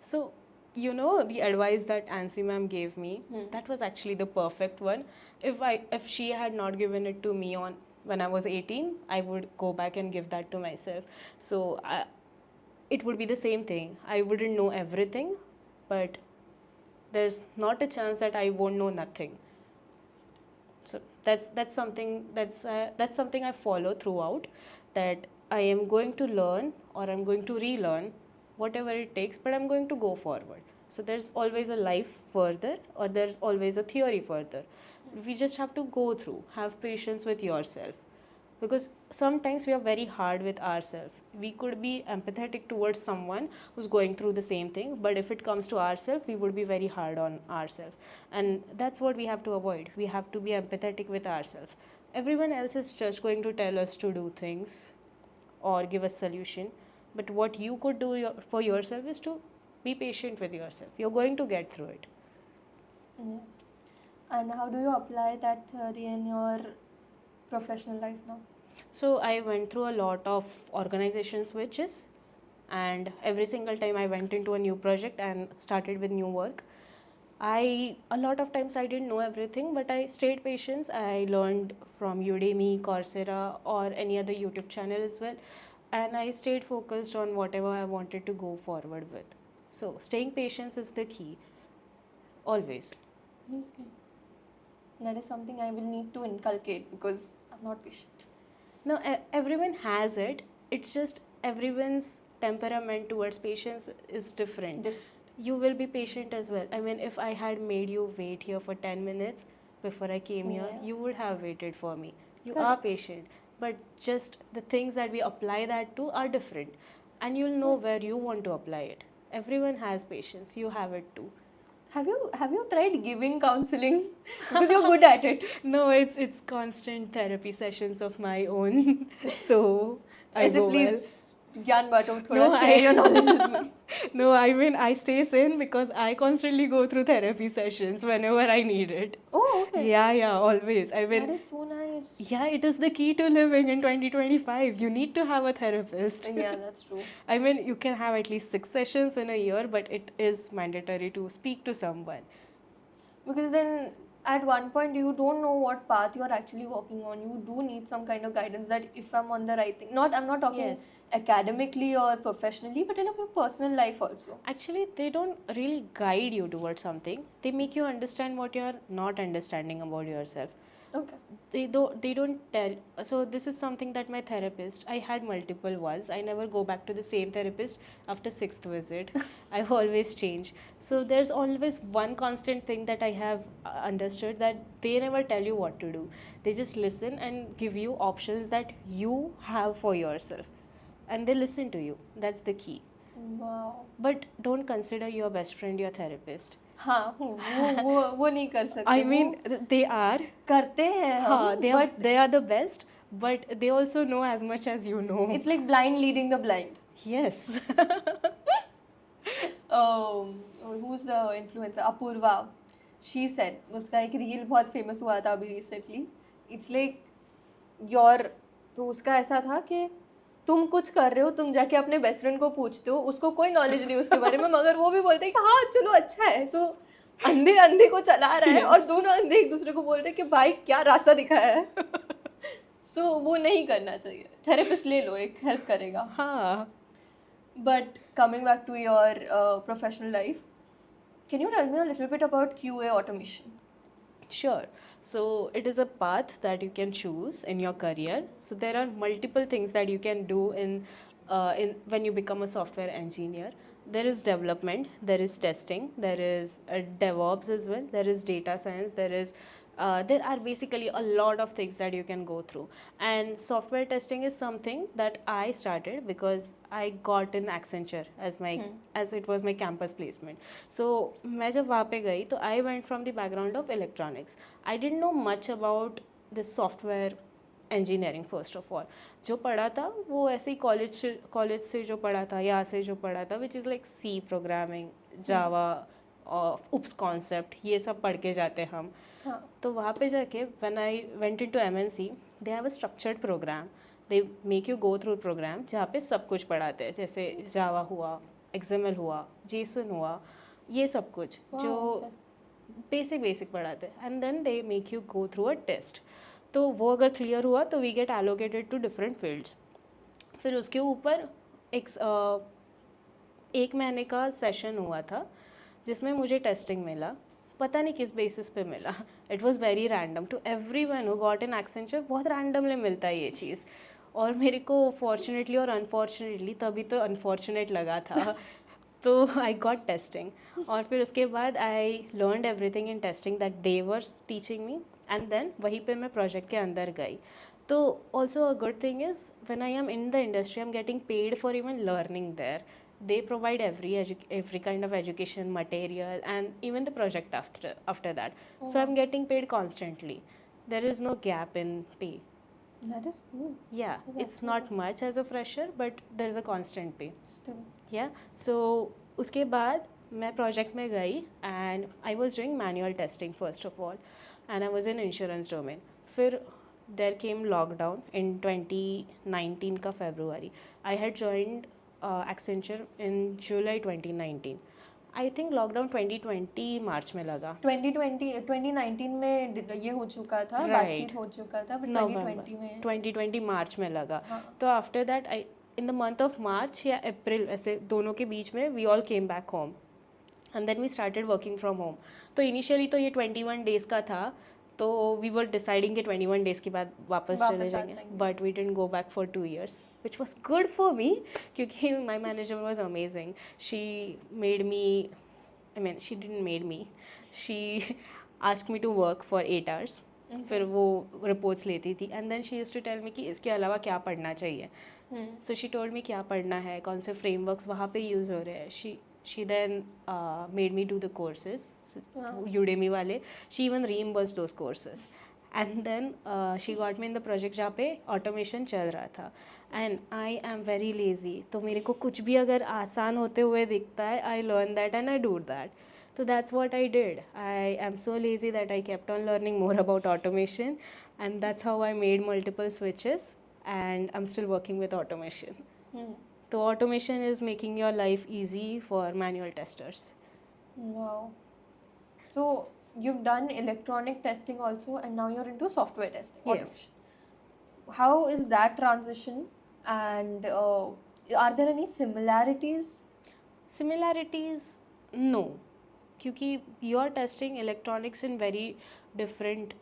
[SPEAKER 2] So, the advice that Ansi ma'am gave me, that was actually the perfect one. If she had not given it to me on when I was 18, I would go back and give that to myself. So, it would be the same thing. I wouldn't know everything, but there's not a chance that I won't know nothing. So that's something I follow throughout, that I am going to learn or I'm going to relearn whatever it takes, but I'm going to go forward. So there's always a life further, or there's always a theory further. We just have to go through, have patience with yourself, because sometimes we are very hard with ourselves. We could be empathetic towards someone who's going through the same thing, but if it comes to ourselves, we would be very hard on ourselves, and that's what we have to avoid. We have to be empathetic with ourselves. Everyone else is just going to tell us to do things or give us solution, but what you could do for yourself is to be patient with yourself. You're going to get through it.
[SPEAKER 1] Yeah. And how do you apply that theory in your professional life now?
[SPEAKER 2] So I went through a lot of organization switches, and every single time I went into a new project and started with new work, a lot of times I didn't know everything, but I stayed patient. I learned from Udemy, Coursera, or any other YouTube channel as well, and I stayed focused on whatever I wanted to go forward with. So staying patient is the key, always.
[SPEAKER 1] Okay. That is something I will need to inculcate because I'm not patient.
[SPEAKER 2] No, everyone has it. It's just everyone's temperament towards patience is different. You will be patient as well. I mean, if I had made you wait here for 10 minutes before I came here,
[SPEAKER 1] Yeah.
[SPEAKER 2] you would have waited for me. You
[SPEAKER 1] Correct.
[SPEAKER 2] are patient. But just the things that we apply that to are different. And you'll know where you want to apply it. Everyone has patience. You have it too.
[SPEAKER 1] Have you tried giving counseling? Because you're good at it.
[SPEAKER 2] No, it's constant therapy sessions of my own. So I
[SPEAKER 1] ऐसे
[SPEAKER 2] go well.
[SPEAKER 1] please ज्ञान बांटो थोड़ा
[SPEAKER 2] No,
[SPEAKER 1] share your knowledge with me.
[SPEAKER 2] No, I mean, I stay sane because I constantly go through therapy sessions whenever I need it.
[SPEAKER 1] Oh, okay.
[SPEAKER 2] Yeah, always. I
[SPEAKER 1] That
[SPEAKER 2] mean,
[SPEAKER 1] is so nice.
[SPEAKER 2] yeah, it is the key to living in 2025. You need to have a therapist.
[SPEAKER 1] Yeah, that's true.
[SPEAKER 2] I mean, you can have at least 6 sessions in a year, but it is mandatory to speak to someone.
[SPEAKER 1] Because then at one point you don't know what path you're actually walking on. You do need some kind of guidance that if I'm on the right thing. I'm not talking
[SPEAKER 2] Yes.
[SPEAKER 1] academically or professionally, but in your personal life also.
[SPEAKER 2] Actually, they don't really guide you towards something. They make you understand what you're not understanding about yourself.
[SPEAKER 1] Okay.
[SPEAKER 2] They don't tell. So this is something that my therapist, I had multiple ones, I never go back to the same therapist after sixth visit. I always change. So there's always one constant thing that I have understood, that they never tell you what to do. They just listen and give you options that you have for yourself, and they listen to you. That's the key.
[SPEAKER 1] Wow.
[SPEAKER 2] But don't consider your best friend your therapist.
[SPEAKER 1] हाँ वो नहीं कर सकते.
[SPEAKER 2] I mean,
[SPEAKER 1] वो
[SPEAKER 2] they are.
[SPEAKER 1] करते हैं हम,
[SPEAKER 2] हाँ,
[SPEAKER 1] but
[SPEAKER 2] they are the best, but they also know as much as you know.
[SPEAKER 1] it's like blind leading the blind.
[SPEAKER 2] Yes.
[SPEAKER 1] Who's the influencer? Apurva. She said, उसका एक reel बहुत famous हुआ था अभी रिसेंटली. It's like your, तो उसका ऐसा था कि तुम कुछ कर रहे हो, तुम जाके अपने बेस्ट फ्रेंड को पूछते हो, उसको कोई नॉलेज नहीं उसके बारे में, मगर वो भी बोलते हैं कि हाँ चलो अच्छा है. सो अंधे अंधे को चला रहा है और दोनों अंधे एक दूसरे को बोल रहे हैं कि भाई क्या रास्ता दिखाया है. सो वो नहीं करना चाहिए. थेरेपिस्ट ले लो, एक हेल्प करेगा.
[SPEAKER 2] हाँ.
[SPEAKER 1] But coming back to your professional life, can you tell me a little bit about QA automation?
[SPEAKER 2] Sure. So it is a path that you can choose in your career. So there are multiple things that you can do in when you become a software engineer. There is development, there is testing, there is DevOps as well, there is data science, there are basically a lot of things that you can go through. And software testing is something that I started because I got in Accenture as it was my campus placement. So मैं जब वहाँ पे गई तो I went from the background of electronics. I didn't know much about this software engineering first of all. जो पढ़ा था वो ऐसे ही कॉलेज से जो पढ़ा था, यहाँ से जो पढ़ा था, which is like C programming, Java, UPS concept, ये सब पढ़ के जाते हम.
[SPEAKER 1] हाँ.
[SPEAKER 2] तो वहाँ पे जाके when I went into MNC, they have a structured program. They make you go through program जहाँ पे सब कुछ पढ़ाते हैं, जैसे Java हुआ, XML हुआ, JSON हुआ, ये सब कुछ जो बेसिक पढ़ाते हैं. And then they make you go through a test. तो वो अगर क्लियर हुआ तो we get allocated to different fields. फिर उसके ऊपर एक महीने का सेशन हुआ था जिसमें मुझे टेस्टिंग मिला. पता नहीं किस बेसिस पे मिला. It was very random to every one who got in Accenture. बहुत रैंडमली मिलता है ये चीज़. और मेरे को फॉर्चुनेटली और अनफॉर्चुनेटली, तभी तो अनफॉर्चुनेट लगा था, तो आई गॉट टेस्टिंग. और फिर उसके बाद I learned everything in testing that they were teaching me. And then वहीं पे मैं प्रोजेक्ट के अंदर गई. तो also a good thing is when I am in the industry I am getting paid for even learning there. They provide every kind of education material and even the project after that. So I'm getting paid constantly. There is no gap in pay.
[SPEAKER 1] That is cool.
[SPEAKER 2] Yeah, it's not much as a fresher, but there's a constant pay.
[SPEAKER 1] Still.
[SPEAKER 2] Yeah. So उसके बाद मैं project में गई and I was doing manual testing first of all, and I was in insurance domain. फिर there came lockdown in 2019 का February. I had joined Accenture in July 2019. I think lockdown 2020 मार्च में लगा.
[SPEAKER 1] 2019 में ये हो चुका था, बातचीत हो चुका था, but
[SPEAKER 2] 2020 मार्च में लगा.
[SPEAKER 1] हाँ.
[SPEAKER 2] तो after that I in the month of March या अप्रैल, ऐसे दोनों के बीच में we all came back home and then we started working from home. तो इनिशियली तो ये 21 डेज़ का था, तो वी वर डिसाइडिंग कि 21 डेज़ के बाद वापस चले जाएंगे. But we didn't go back for 2 years, which was good for me क्योंकि my manager was amazing. She made me, I mean she didn't made me, she asked me to work for 8 hours. फिर वो reports लेती थी and then she used to tell me कि इसके अलावा क्या पढ़ना चाहिए. सो शी टोल्ड मी क्या पढ़ना है, कौन से फ्रेमवर्क्स वहाँ पे यूज़ हो रहे हैं. She then made me do the courses, Udemy वाले. She even reimbursed those courses. And then she got me in the project जहाँ पे automation चल रहा था. And I am very lazy. तो मेरे को कुछ भी अगर आसान होते हुए दिखता है, I learn that and I do that. So that's what I did. I am so lazy that I kept on learning more about automation, and that's how I made multiple switches, and I'm still working with automation. So automation is making your life easy for manual testers.
[SPEAKER 1] Wow. So you've done electronic testing also, and now you're into software testing.
[SPEAKER 2] Yes.
[SPEAKER 1] Automation. How is that transition? And are there any similarities?
[SPEAKER 2] Similarities? No. क्योंकि you are testing electronics in very different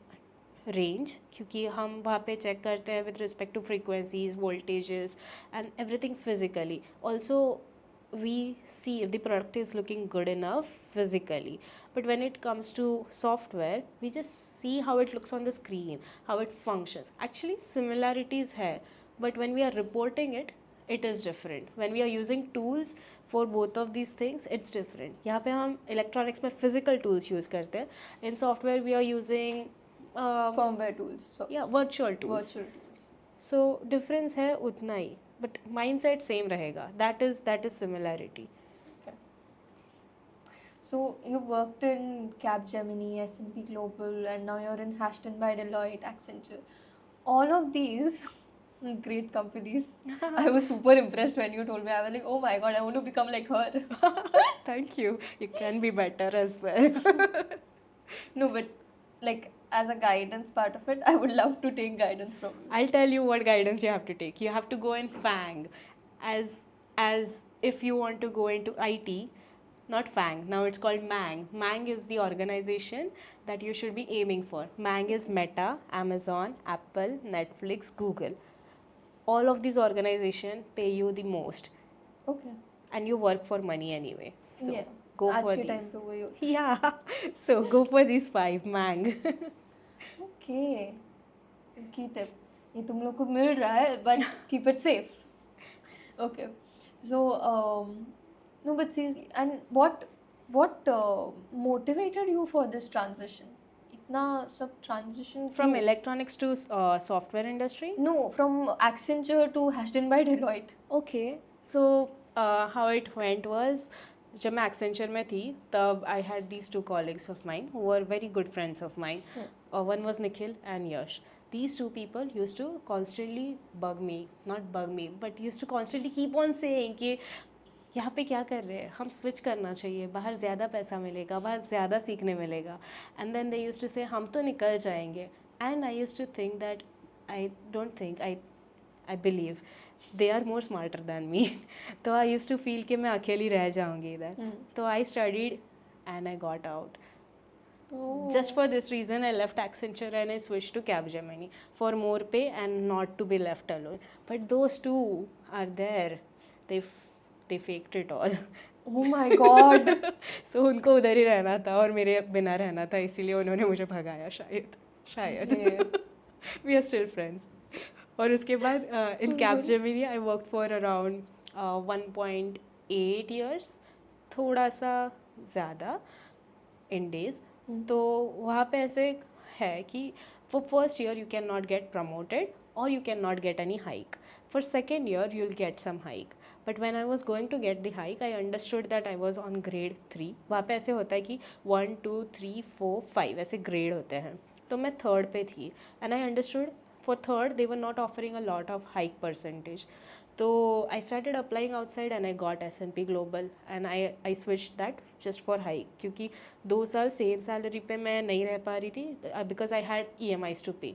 [SPEAKER 2] range, क्योंकि हम वहाँ पे check करते हैं with respect two frequencies, voltages and everything physically. Also we see if the product is looking good enough physically, but when it comes to software we just see how it looks on the screen, how it functions. Actually similarities hai, but when we are reporting it, it is different. When we are using tools for both of these things, it's different. यहाँ पे हम electronics में physical tools use करते हैं, in software we are using
[SPEAKER 1] Firmware tools. So
[SPEAKER 2] yeah, virtual tools.
[SPEAKER 1] virtual tools.
[SPEAKER 2] So difference है उतना ही, but mindset same रहेगा. That is similarity.
[SPEAKER 1] Okay. So you worked in Capgemini, S&P Global, and now you're in Ashton by Deloitte, Accenture. All of these great companies. I was super impressed when you told me. I was like, oh my god, I want to become like her.
[SPEAKER 2] Thank you. You can be better as well.
[SPEAKER 1] No, but like as a guidance part of it, I would love to take guidance from you.
[SPEAKER 2] I'll tell you what guidance you have to take. You have to go in FANG, as if you want to go into IT, not FANG. Now it's called MANG. MANG is the organization that you should be aiming for. MANG is Meta, Amazon, Apple, Netflix, Google. All of these organizations pay you the most,
[SPEAKER 1] Okay.
[SPEAKER 2] and you work for money anyway. So
[SPEAKER 1] Yeah.
[SPEAKER 2] go
[SPEAKER 1] आज
[SPEAKER 2] for
[SPEAKER 1] के time
[SPEAKER 2] these.
[SPEAKER 1] पे वही होता
[SPEAKER 2] Yeah. So go for these 5 MANG.
[SPEAKER 1] है. Okay. Keep it. ये तुम लोग को मिल रहा है, but keep it safe. Okay. So no, but seriously, and what motivated you for this transition? इतना सब transition
[SPEAKER 2] From
[SPEAKER 1] क्यों?
[SPEAKER 2] electronics to software industry.
[SPEAKER 1] No, from Accenture to Ashton by Deloitte.
[SPEAKER 2] Okay, so how it went was, जब मैं Accenture में थी तब I had these 2 colleagues of mine who were very good friends of mine. One was Nikhil and Yash. These 2 people used to constantly not bug me, but used to constantly keep on saying कि यहाँ पे क्या कर रहे हैं, हम switch करना चाहिए, बाहर ज़्यादा पैसा मिलेगा, बाहर ज़्यादा सीखने मिलेगा. And then they used to say हम तो निकल जाएंगे. And I used to think that I don't think I believe they are more smarter than me. तो I used to feel कि मैं अकेली रह जाऊंगी इधर. तो I studied and I got out.
[SPEAKER 1] Oh.
[SPEAKER 2] Just for this reason I left Accenture and I switched to Capgemini for more pay and not to be left alone. But those 2 are there. They faked it all.
[SPEAKER 1] Oh my god.
[SPEAKER 2] So उनको उधर ही रहना था और मेरे बिना रहना था, इसीलिए उन्होंने मुझे भगाया शायद.
[SPEAKER 1] Yeah.
[SPEAKER 2] We are still friends. और उसके बाद in Capgemini I work for around 1.8 years, थोड़ा सा ज़्यादा इन डेज. तो वहाँ पे ऐसे है कि for first year you can not get promoted और you can not get any hike. For second year you will get some hike. But when I was going to get the hike I understood that I was on grade 3. वहाँ पे ऐसे होता है कि 1 2 3 4 5 ऐसे grade होते हैं. तो मैं 3rd पे थी and I understood for 3rd they were not offering a lot of hike percentage. So I started applying outside and I got S&P Global and I switched that just for hike, क्योंकि 2 साल same salary पे मैं नहीं रह पा रही थी because I had EMIs to pay.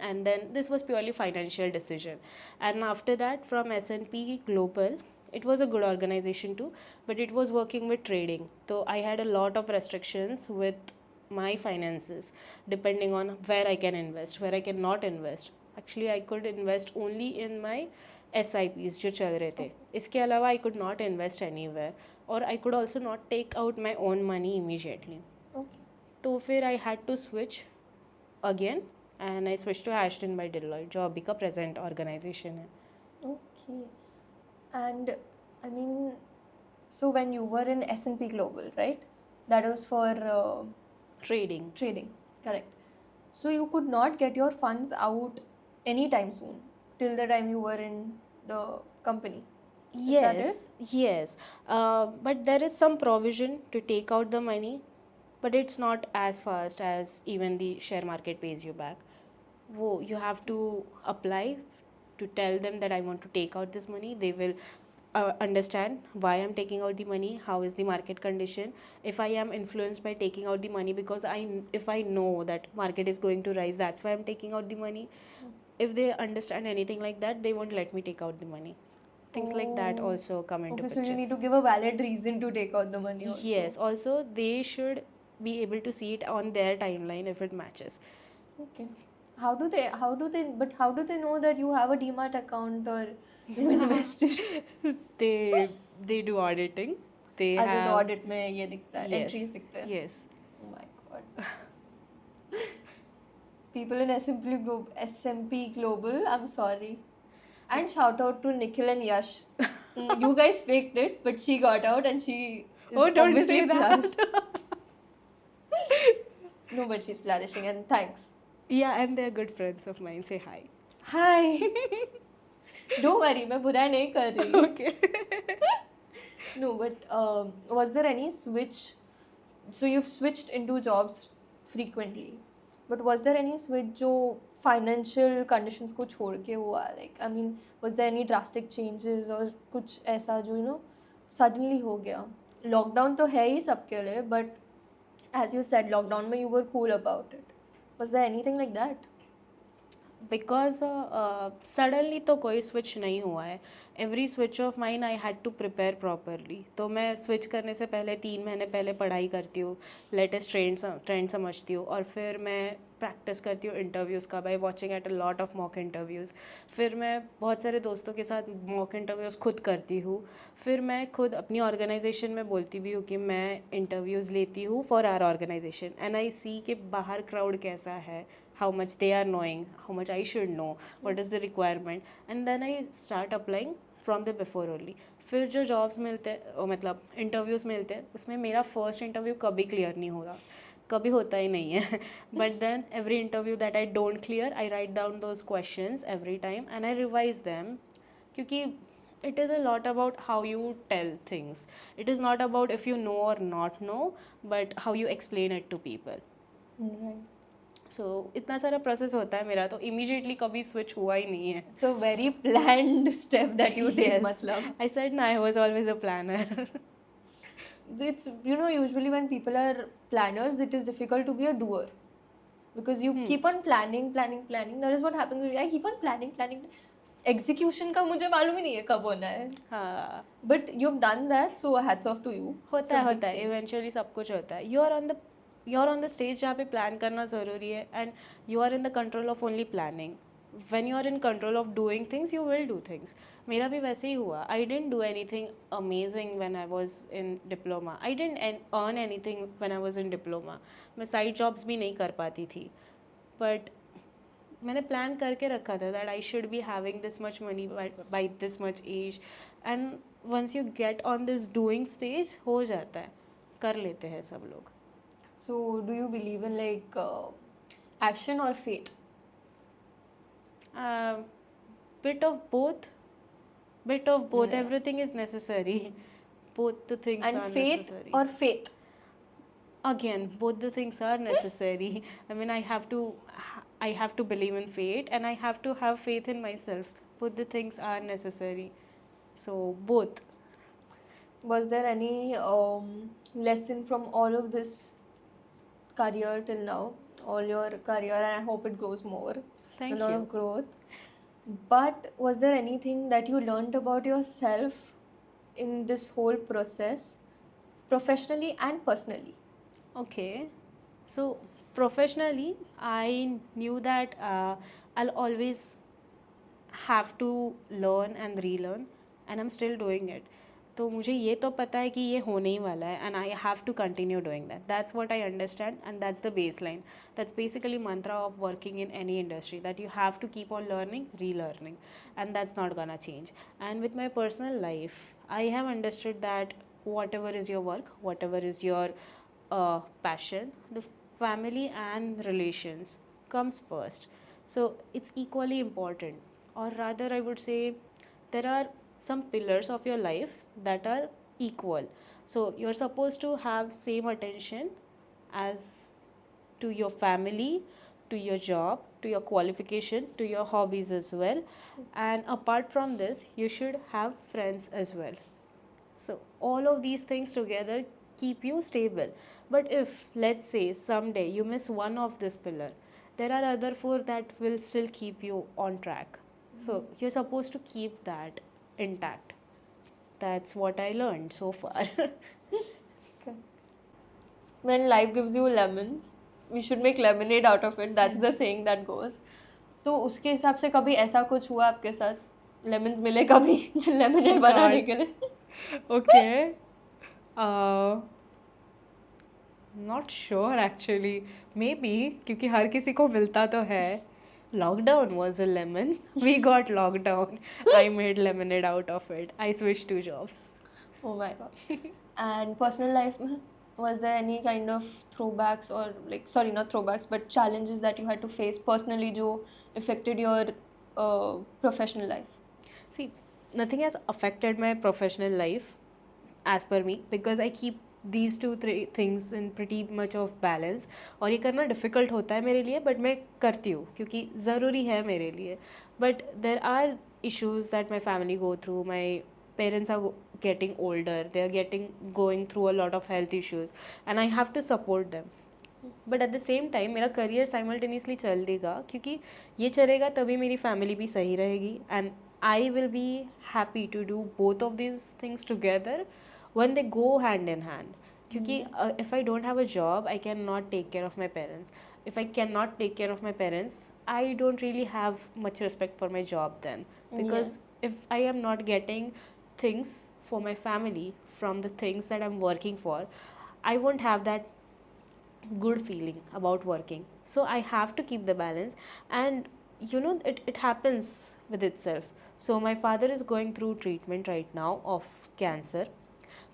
[SPEAKER 2] And then this was purely financial decision. And after that from S&P Global, it was a good organization too, but it was working with trading. So I had a lot of restrictions with my finances depending on where I can invest, where I cannot invest. Actually I could invest only in my SIPs जो चल रहे थे. इसके अलावा I could not invest anywhere or I could also not take out my own money immediately.
[SPEAKER 1] Okay.
[SPEAKER 2] तो फिर I had to switch again and I switched to Ashton by Deloitte जो अभी का present organization है.
[SPEAKER 1] Okay. And I mean, so when you were in S&P Global, right? That was for
[SPEAKER 2] Trading.
[SPEAKER 1] trading, correct. So you could not get your funds out anytime soon till the time you were in the company. that
[SPEAKER 2] Yes. But there is some provision to take out the money, but it's not as fast as even the share market pays you back. You have to apply to tell them that I want to take out this money. They will understand why I'm taking out the money, how is the market condition, if I am influenced by taking out the money because if I know that market is going to rise, that's why I'm taking out the money. If they understand anything like that, they won't let me take out the money. Things like that
[SPEAKER 1] Oh.
[SPEAKER 2] also come into
[SPEAKER 1] Okay,
[SPEAKER 2] picture.
[SPEAKER 1] so you need to give a valid reason to take out the money also.
[SPEAKER 2] Yes, also they should be able to see it on their timeline if it matches.
[SPEAKER 1] Okay. How do they, but how do they know that you have a Demat account or you invested?
[SPEAKER 2] they they do auditing. They
[SPEAKER 1] अच्छा, तो
[SPEAKER 2] have,
[SPEAKER 1] audit में ये दिखता है,
[SPEAKER 2] yes,
[SPEAKER 1] entries दिखते हैं.
[SPEAKER 2] yes.
[SPEAKER 1] Oh my god. People in SMP Global, I'm sorry. And shout out to Nikhil and Yash. You guys faked it, but she got out and she is
[SPEAKER 2] Oh, don't
[SPEAKER 1] obviously
[SPEAKER 2] say that.
[SPEAKER 1] flushed. No, but she's flourishing and thanks.
[SPEAKER 2] Yeah, and they're good friends of mine. Say hi.
[SPEAKER 1] Hi. Don't worry, मैं बुरा नहीं कर रही.
[SPEAKER 2] Okay.
[SPEAKER 1] No, but was there any switch? So you've switched into jobs frequently, but was there any switch जो financial conditions को छोड़ के हुआ? Like, I mean, was there any drastic changes और कुछ ऐसा जो suddenly हो गया? Lockdown तो है ही सबके लिए, but as you said, lockdown में you were cool about it. Was there anything like that?
[SPEAKER 2] Because suddenly तो कोई स्विच नहीं हुआ है. Every switch of mine I had to prepare properly. तो मैं स्विच करने से पहले 3 महीने पहले पढ़ाई करती हूँ, लेटेस्ट ट्रेंड समझती हूँ, और फिर मैं प्रैक्टिस करती हूँ इंटरव्यूज़ का by watching at a lot of mock interviews. फिर मैं बहुत सारे दोस्तों के साथ मॉक इंटरव्यूज़ खुद करती हूँ. फिर मैं खुद अपनी ऑर्गेनाइजेशन में बोलती भी हूँ कि मैं इंटरव्यूज़ लेती हूँ for our organisation, and I see कि बाहर क्राउड कैसा है, how much they are knowing, how much I should know, what is the requirement, and then I start applying from the before only. फिर जो jobs मिलते हैं, मतलब interviews मिलते हैं, उसमें मेरा फर्स्ट इंटरव्यू कभी क्लियर नहीं होगा, कभी होता ही नहीं है. But then every interview that I don't clear, I write down those questions every time and I revise them. क्योंकि it is a lot about how you tell things. It is not about if you know or not know, but how you explain it to people.
[SPEAKER 1] Right.
[SPEAKER 2] सो इतना सारा process होता है मेरा, तो immediately कभी switch हुआ ही नहीं है.
[SPEAKER 1] So very planned step that you did, मतलब.
[SPEAKER 2] आई सेड ना, I was always a planner.
[SPEAKER 1] It's, usually when people are planners, it is difficult to be a doer because you keep on planning. That is what happens with me. I keep on planning. Execution का मुझे मालूम ही नहीं है कब होना है.
[SPEAKER 2] हाँ,
[SPEAKER 1] But you've done that, so hats off to you.
[SPEAKER 2] होता है इवेंचुअली सब कुछ होता है. You are on the stage जहाँ पे प्लान करना ज़रूरी है, and you are in the control of only planning. when you are in control of doing things, you will do things. मेरा भी वैसे ही हुआ. I didn't do anything amazing when I was in diploma. I didn't earn anything when I was in diploma. मैं side jobs भी नहीं कर पाती थी. But मैंने प्लान करके रखा था that I should be having this much money by this much age. And once you get on this doing stage, हो जाता है, कर लेते हैं सब लोग.
[SPEAKER 1] So do you believe in like action or fate?
[SPEAKER 2] Bit of both.
[SPEAKER 1] Yeah.
[SPEAKER 2] Everything is necessary. Both the things
[SPEAKER 1] And
[SPEAKER 2] are
[SPEAKER 1] fate
[SPEAKER 2] necessary.
[SPEAKER 1] or faith?
[SPEAKER 2] Again, both the things are necessary. I mean, I have to believe in fate, and I have to have faith in myself. Both the things are necessary. So both.
[SPEAKER 1] Was there any lesson from all of this career till now, all your career, and I hope it grows more.
[SPEAKER 2] Thank
[SPEAKER 1] a lot
[SPEAKER 2] you.
[SPEAKER 1] of growth. But was there anything that you learned about yourself in this whole process, professionally and personally?
[SPEAKER 2] Okay. So professionally, I knew that I'll always have to learn and relearn, and I'm still doing it. तो मुझे ये तो पता है कि ये होने ही वाला है, and I have to continue doing that. That's what I understand, and that's the baseline. That's basically mantra of working in any industry, that you have to keep on learning, relearning, and that's not gonna change. And with my personal life, I have understood that whatever is your work, whatever is your passion, the family and relations comes first. So it's equally important, or rather I would say there are some pillars of your life that are equal. So you're supposed to have same attention as to your family, to your job, to your qualification, to your hobbies as well. And apart from this, you should have friends as well. So all of these things together keep you stable. But if, let's say, someday you miss one of this pillar, there are other 4 that will still keep you on track. So you're supposed to keep that intact. That's what I learned so far.
[SPEAKER 1] Okay. When life gives you lemons, we should make lemonade out of it. That's the saying that goes. So उसके हिसाब से कभी ऐसा कुछ हुआ आपके साथ? Lemons मिले कभी lemonade
[SPEAKER 2] Oh
[SPEAKER 1] बनाने
[SPEAKER 2] God.
[SPEAKER 1] के लिए?
[SPEAKER 2] Okay. Uh, Not sure actually. Maybe क्योंकि हर किसी को मिलता तो है. Lockdown was a lemon. We got lockdown. I made lemonade out of it. I switched to jobs.
[SPEAKER 1] Oh my God. And personal life में, was there any kind of throwbacks or like, sorry, not throwbacks, but challenges that you had to face personally जो affected your professional life?
[SPEAKER 2] See, nothing has affected my professional life as per me because I keep these three things in pretty much of balance. और ये करना difficult होता है मेरे लिए but मैं करती हूँ क्योंकि ज़रूरी है मेरे लिए. But there are issues that my family go through. My parents are getting older. They are going through a lot of health issues and I have to support them. But at the same time मेरा career simultaneously चल देगा क्योंकि ये चलेगा तभी मेरी family भी सही रहेगी and I will be happy to do both of this things together when they go hand in hand क्योंकि if I don't have a job I can not take care of my parents if I cannot take care of my parents, I don't really have much respect for my job then. Because if I am not getting things for my family from the things that I'm working for, I won't have that good feeling about working. So I have to keep the balance, and it happens with itself. So my father is going through treatment right now of cancer.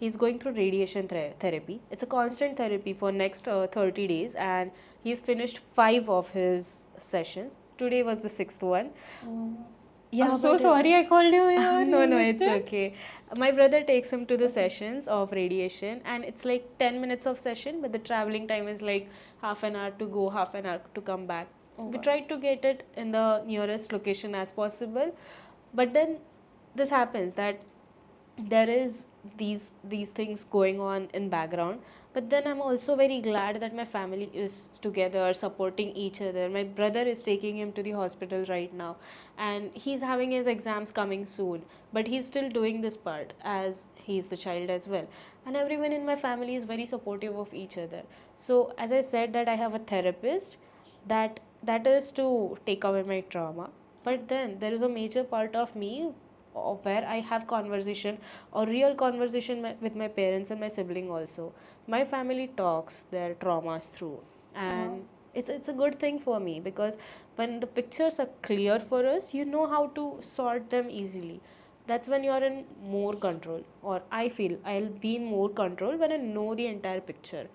[SPEAKER 2] He's going through radiation therapy. It's a constant therapy for next 30 days, and he's finished 5 of his sessions. Today was the 6th one.
[SPEAKER 1] I'm so
[SPEAKER 2] but
[SPEAKER 1] sorry I called you here.
[SPEAKER 2] no,
[SPEAKER 1] You
[SPEAKER 2] no,
[SPEAKER 1] missed
[SPEAKER 2] it's
[SPEAKER 1] it.
[SPEAKER 2] okay. My brother takes him to the sessions of radiation, and it's like 10 minutes of session, but the traveling time is like half an hour to go, half an hour to come back. We tried to get it in the nearest location as possible, but then this happens that there is these things going on in background, but then I'm also very glad that my family is together supporting each other. My brother is taking him to the hospital right now, and he's having his exams coming soon, but he's still doing this part as he's the child as well, and everyone in my family is very supportive of each other. So as I said that I have a therapist that is to take away my trauma, but then there is a major part of me where I have conversation or real conversation with my parents and my sibling also. My family talks their traumas through, and it's a good thing for me because when the pictures are clear for us, you know how to sort them easily. That's when you are in more control, or I feel I'll be in more control when I know the entire picture,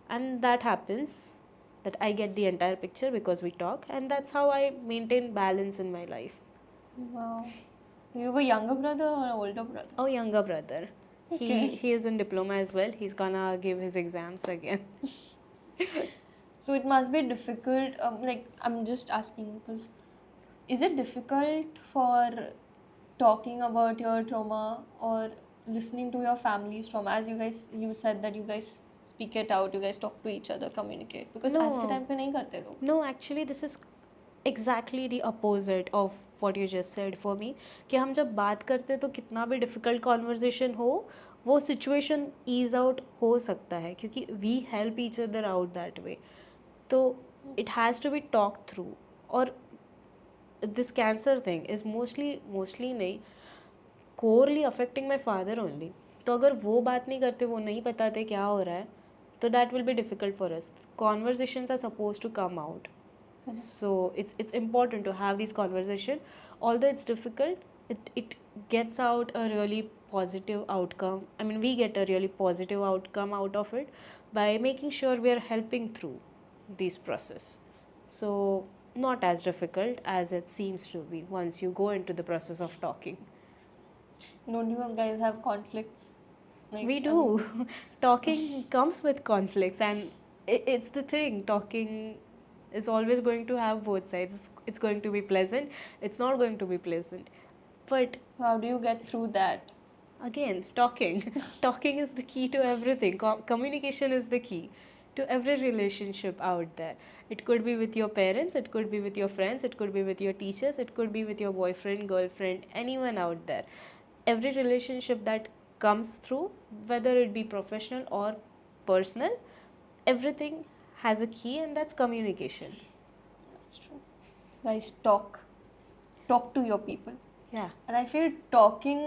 [SPEAKER 2] and that happens that I get the entire picture because we talk, and that's how I maintain balance in my life.
[SPEAKER 1] Wow. You have a younger brother or an older brother?
[SPEAKER 2] Oh, younger brother.
[SPEAKER 1] Okay.
[SPEAKER 2] He is in diploma as well. He's gonna give his exams again.
[SPEAKER 1] So it must be difficult. Like I'm just asking because is it difficult for talking about your trauma or listening to your family's trauma? As you said that you guys speak it out, you guys talk to each other, communicate. Because आज के
[SPEAKER 2] No.
[SPEAKER 1] time पे नहीं करते लोग.
[SPEAKER 2] No, actually, this is exactly the opposite of what you just said for me. कि हम जब बात करते हैं तो कितना भी difficult conversation हो, वो situation ease out हो सकता है क्योंकि we help each other out that way. तो it has to be talked through. और this cancer thing is mostly नहीं, corely affecting my father only. तो अगर वो बात नहीं करते, वो नहीं बताते क्या हो रहा है, तो that will be difficult for us. Conversations are supposed to come out. So it's important to have these conversation. Although it's difficult, it gets out a really positive outcome. I mean, we get a really positive outcome out of it by making sure we are helping through this process. So not as difficult as it seems to be once you go into the process of talking.
[SPEAKER 1] Don't you guys have conflicts? Like,
[SPEAKER 2] We do. Talking comes with conflicts, and it's the thing. Talking is always going to have both sides. It's going to be pleasant, it's not going to be pleasant. But
[SPEAKER 1] How do you get through that?
[SPEAKER 2] again, talking. Talking is the key to everything. Communication is the key to every relationship out there. It could be with your parents, it could be with your friends, it could be with your teachers, it could be with your boyfriend, girlfriend, anyone out there. Every relationship that comes through, whether it be professional or personal, everything has a key, and that's communication.
[SPEAKER 1] That's true. Guys, talk to your people.
[SPEAKER 2] Yeah.
[SPEAKER 1] And I feel talking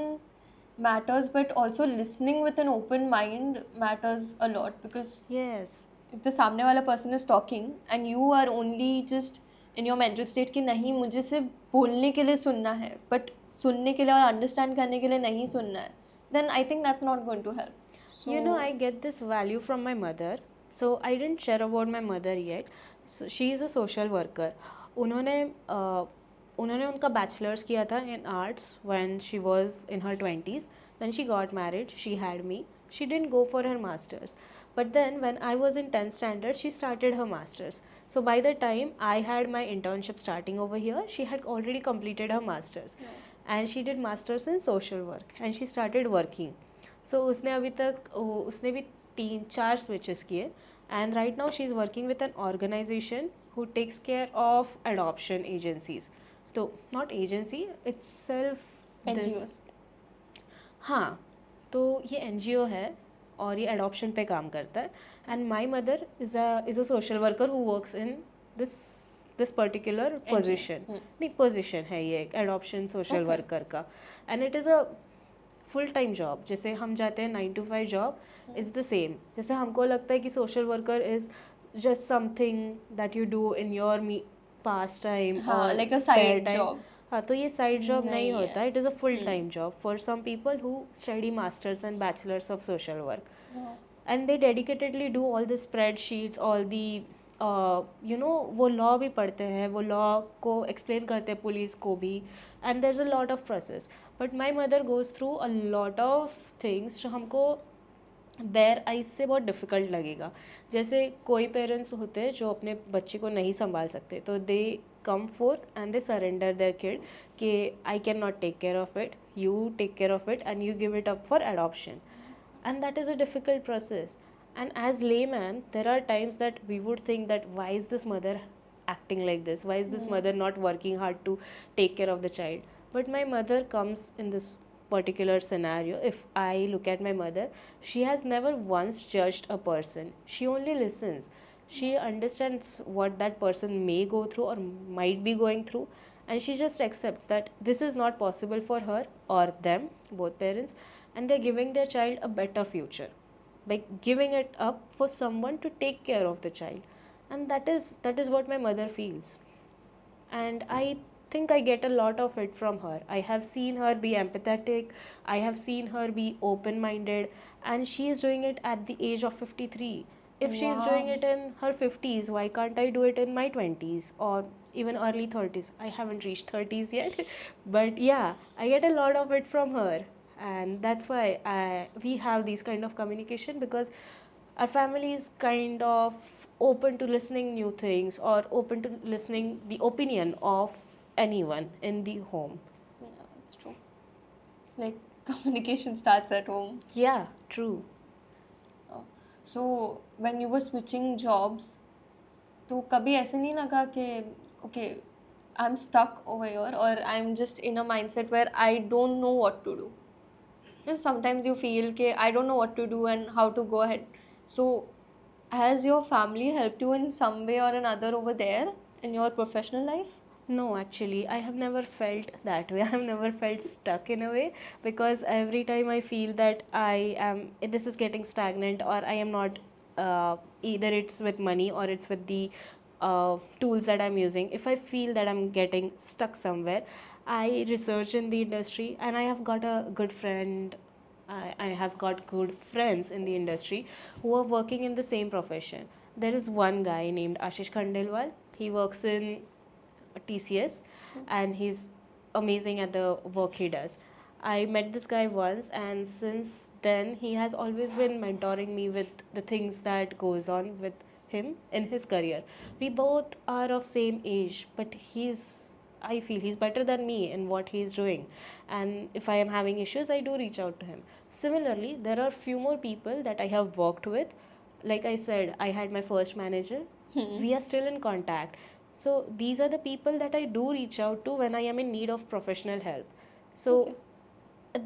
[SPEAKER 1] matters, but also listening with an open mind matters a lot, because
[SPEAKER 2] Yes.
[SPEAKER 1] if the सामने वाला person is talking and you are only just in your mental state कि नहीं मुझे सिर्फ बोलने के लिए सुनना है, but सुनने के लिए और understand करने के लिए नहीं सुनना है, then I think that's not going to help. So,
[SPEAKER 2] You know, I get this value from my mother. So I didn't share about my mother yet. So she is a social worker. उन्होंने उन्होंने उनका bachelors किया था in arts when she was in her 20s. Then she got married. She had me. She didn't go for her masters. But then when I was in 10th standard, she started her masters. So by the time I had my internship starting over here, she had already completed her masters. And she did masters in social work. And she started working. So उसने अभी तक उसने भी 3-4 switches किए, and right now she is working with an organization who takes care of adoption agencies. तो not agency itself,
[SPEAKER 1] NGOs.
[SPEAKER 2] हाँ, तो ये NGO है और ये adoption पे काम करता है. And my mother is a social worker who works in this particular position. नहीं, position है ये adoption social worker का, and it is a full time job. जैसे हम जाते हैं 9 to 5 job is the same. जैसे हमको लगता है कि social worker is just something that you do in your pass time और
[SPEAKER 1] like a side job.
[SPEAKER 2] हाँ, तो ये साइड जॉब नहीं
[SPEAKER 1] नहीं
[SPEAKER 2] होता.
[SPEAKER 1] है.
[SPEAKER 2] It is a full time job for some people who study masters and bachelors of social work. And they dedicatedly do all the spreadsheets, all the वो law भी पढ़ते हैं, वो लॉ को एक्सप्लेन करते हैं पुलिस को भी, and there is a lot of process. But my mother goes through a lot of things जो हमको बेयर आइज से बहुत डिफ़िकल्ट लगेगा. जैसे कोई पेरेंट्स होते हैं जो अपने बच्चे को नहीं संभाल सकते, तो they come forth and they surrender their kid कि I can not take care of it, you take care of it and you give it up for adoption. And that is a difficult process. And as layman, there are times that we would think that why is this mother acting like this, why is this mother not working hard to take care of the child. But my mother comes in this particular scenario. If I look at my mother, she has never once judged a person. She only listens. She understands what that person may go through or might be going through, and she just accepts that this is not possible for her or them, both parents, and they're giving their child a better future by giving it up for someone to take care of the child. And that is what my mother feels, and I think I get a lot of it from her. I have seen her be empathetic, I have seen her be open minded, and she is doing it at the age of 53. If she is doing it in her 50s, why can't I do it in my 20s or even early 30s? I haven't reached 30s yet but yeah, I get a lot of it from her. And that's why we have these kind of communication, because our family is kind of open to listening new things or open to listening the opinion of anyone in the home.
[SPEAKER 1] Yeah, that's true. It's like communication starts at home.
[SPEAKER 2] Yeah, true.
[SPEAKER 1] So when you were switching jobs, तो कभी ऐसे नहीं लगा कि okay, I'm stuck over here, or I'm just in a mindset where I don't know what to do? You know, sometimes you feel कि I don't know what to do and how to go ahead. So has your family helped you in some way or another over there in your professional life?
[SPEAKER 2] No, actually, I have never felt that way. I have never felt stuck in a way, because every time I feel that this is getting stagnant, or I am not, either it's with money or it's with the tools that I'm using. If I feel that I'm getting stuck somewhere, I research in the industry, and I have got a good friend. I have got good friends in the industry who are working in the same profession. There is one guy named Ashish Khandelwal. He works in TCS, and he's amazing at the work he does. I met this guy once, and since then he has always been mentoring me with the things that goes on with him in his career. We both are of same age, but I feel he's better than me in what he's doing, and if I am having issues, I do reach out to him. Similarly, there are few more people that I have worked with. Like I said, I had my first manager. We are still in contact. So these are the people that I do reach out to when I am in need of professional help. So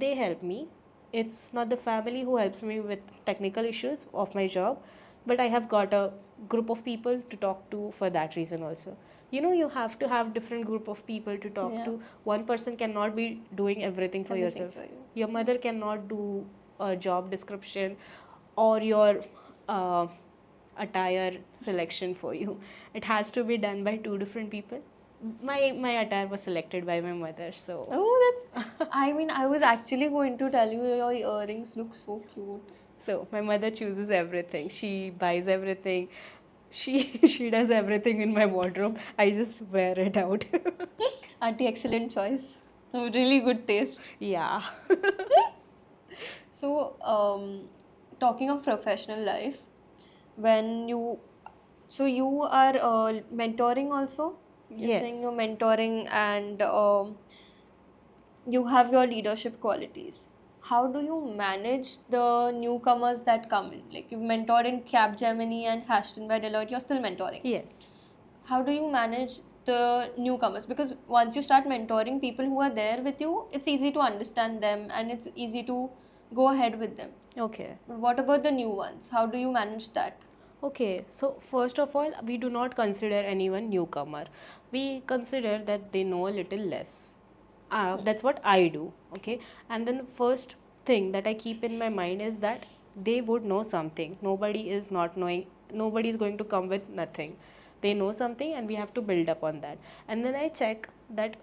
[SPEAKER 2] they help me. It's not the family who helps me with technical issues of my job. but I have got a group of people to talk to for that reason also. You know, you have to have different group of people to talk
[SPEAKER 1] Yeah.
[SPEAKER 2] to. One person cannot be doing everything for
[SPEAKER 1] Everything
[SPEAKER 2] yourself.
[SPEAKER 1] for you.
[SPEAKER 2] Your mother cannot do a job description or your uh, attire selection for you. It has to be done by two different people. My attire was selected by my mother, so
[SPEAKER 1] Oh, that's. I mean, I was actually going to tell you your earrings look so cute.
[SPEAKER 2] my mother chooses everything. She buys everything. She she does everything in my wardrobe. I just wear it out.
[SPEAKER 1] Auntie, excellent choice. Really good taste.
[SPEAKER 2] Yeah.
[SPEAKER 1] So, talking of professional life, when you, so you are mentoring also? You're saying
[SPEAKER 2] Yes.
[SPEAKER 1] you're mentoring and you have your leadership qualities. How do you manage the newcomers that come in? Like you've mentored in Capgemini and Ashton by Deloitte, you're still mentoring.
[SPEAKER 2] Yes.
[SPEAKER 1] How do you manage the newcomers? Because once you start mentoring people who are there with you, it's easy to understand them and it's easy to go ahead with them.
[SPEAKER 2] Okay.
[SPEAKER 1] But what about the new ones? How do you manage that?
[SPEAKER 2] Okay, so first of all, we do not consider anyone newcomer. We consider that they know a little less. That's what I do. Okay, and then the first thing that I keep in my mind is that they would know something. Nobody is not knowing. Nobody is going to come with nothing. They know something, and we have to build up on that. And then I check that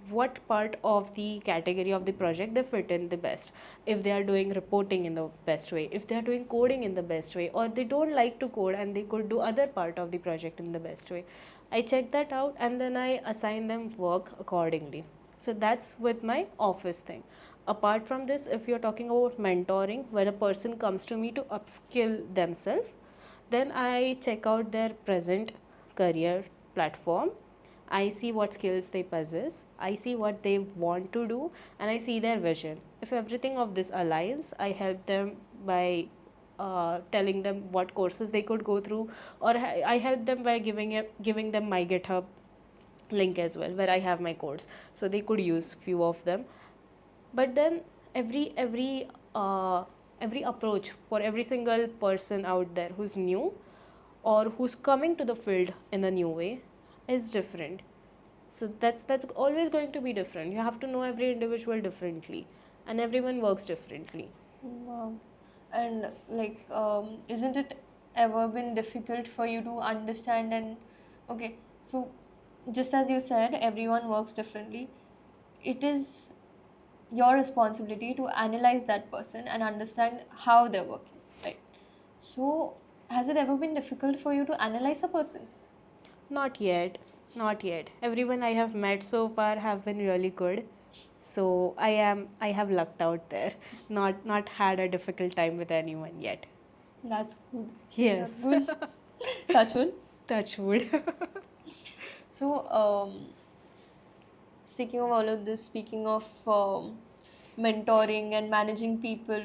[SPEAKER 2] what part of the category of the project they fit in the best, if they are doing reporting in the best way, if they are doing coding in the best way, or they don't like to code and they could do other part of the project in the best way. I check that out and then I assign them work accordingly. So that's with my office thing. Apart from this, if you're talking about mentoring where a person comes to me to upskill themselves, then I check out their present career platform. I see what skills they possess, I see what they want to do, and I see their vision. If everything of this aligns, I help them by telling them what courses they could go through, or I help them by giving them my GitHub link as well, where I have my codes, so they could use few of them. But then every approach for every single person out there who's new or who's coming to the field in a new way is different. So that's always going to be different. You have to know every individual differently, and everyone works differently.
[SPEAKER 1] Wow. And like, isn't it ever been difficult for you to understand and okay, so just as you said, everyone works differently. It is your responsibility to analyze that person and understand how they're working, right? So, has it ever been difficult for you to analyze a person?
[SPEAKER 2] Not yet, not yet. Everyone I have met so far have been really good. So I have lucked out there. Not had a difficult time with anyone yet.
[SPEAKER 1] That's good.
[SPEAKER 2] Yes.
[SPEAKER 1] That's good. Touch wood.
[SPEAKER 2] Touch wood.
[SPEAKER 1] So, speaking of all of this, speaking of mentoring and managing people,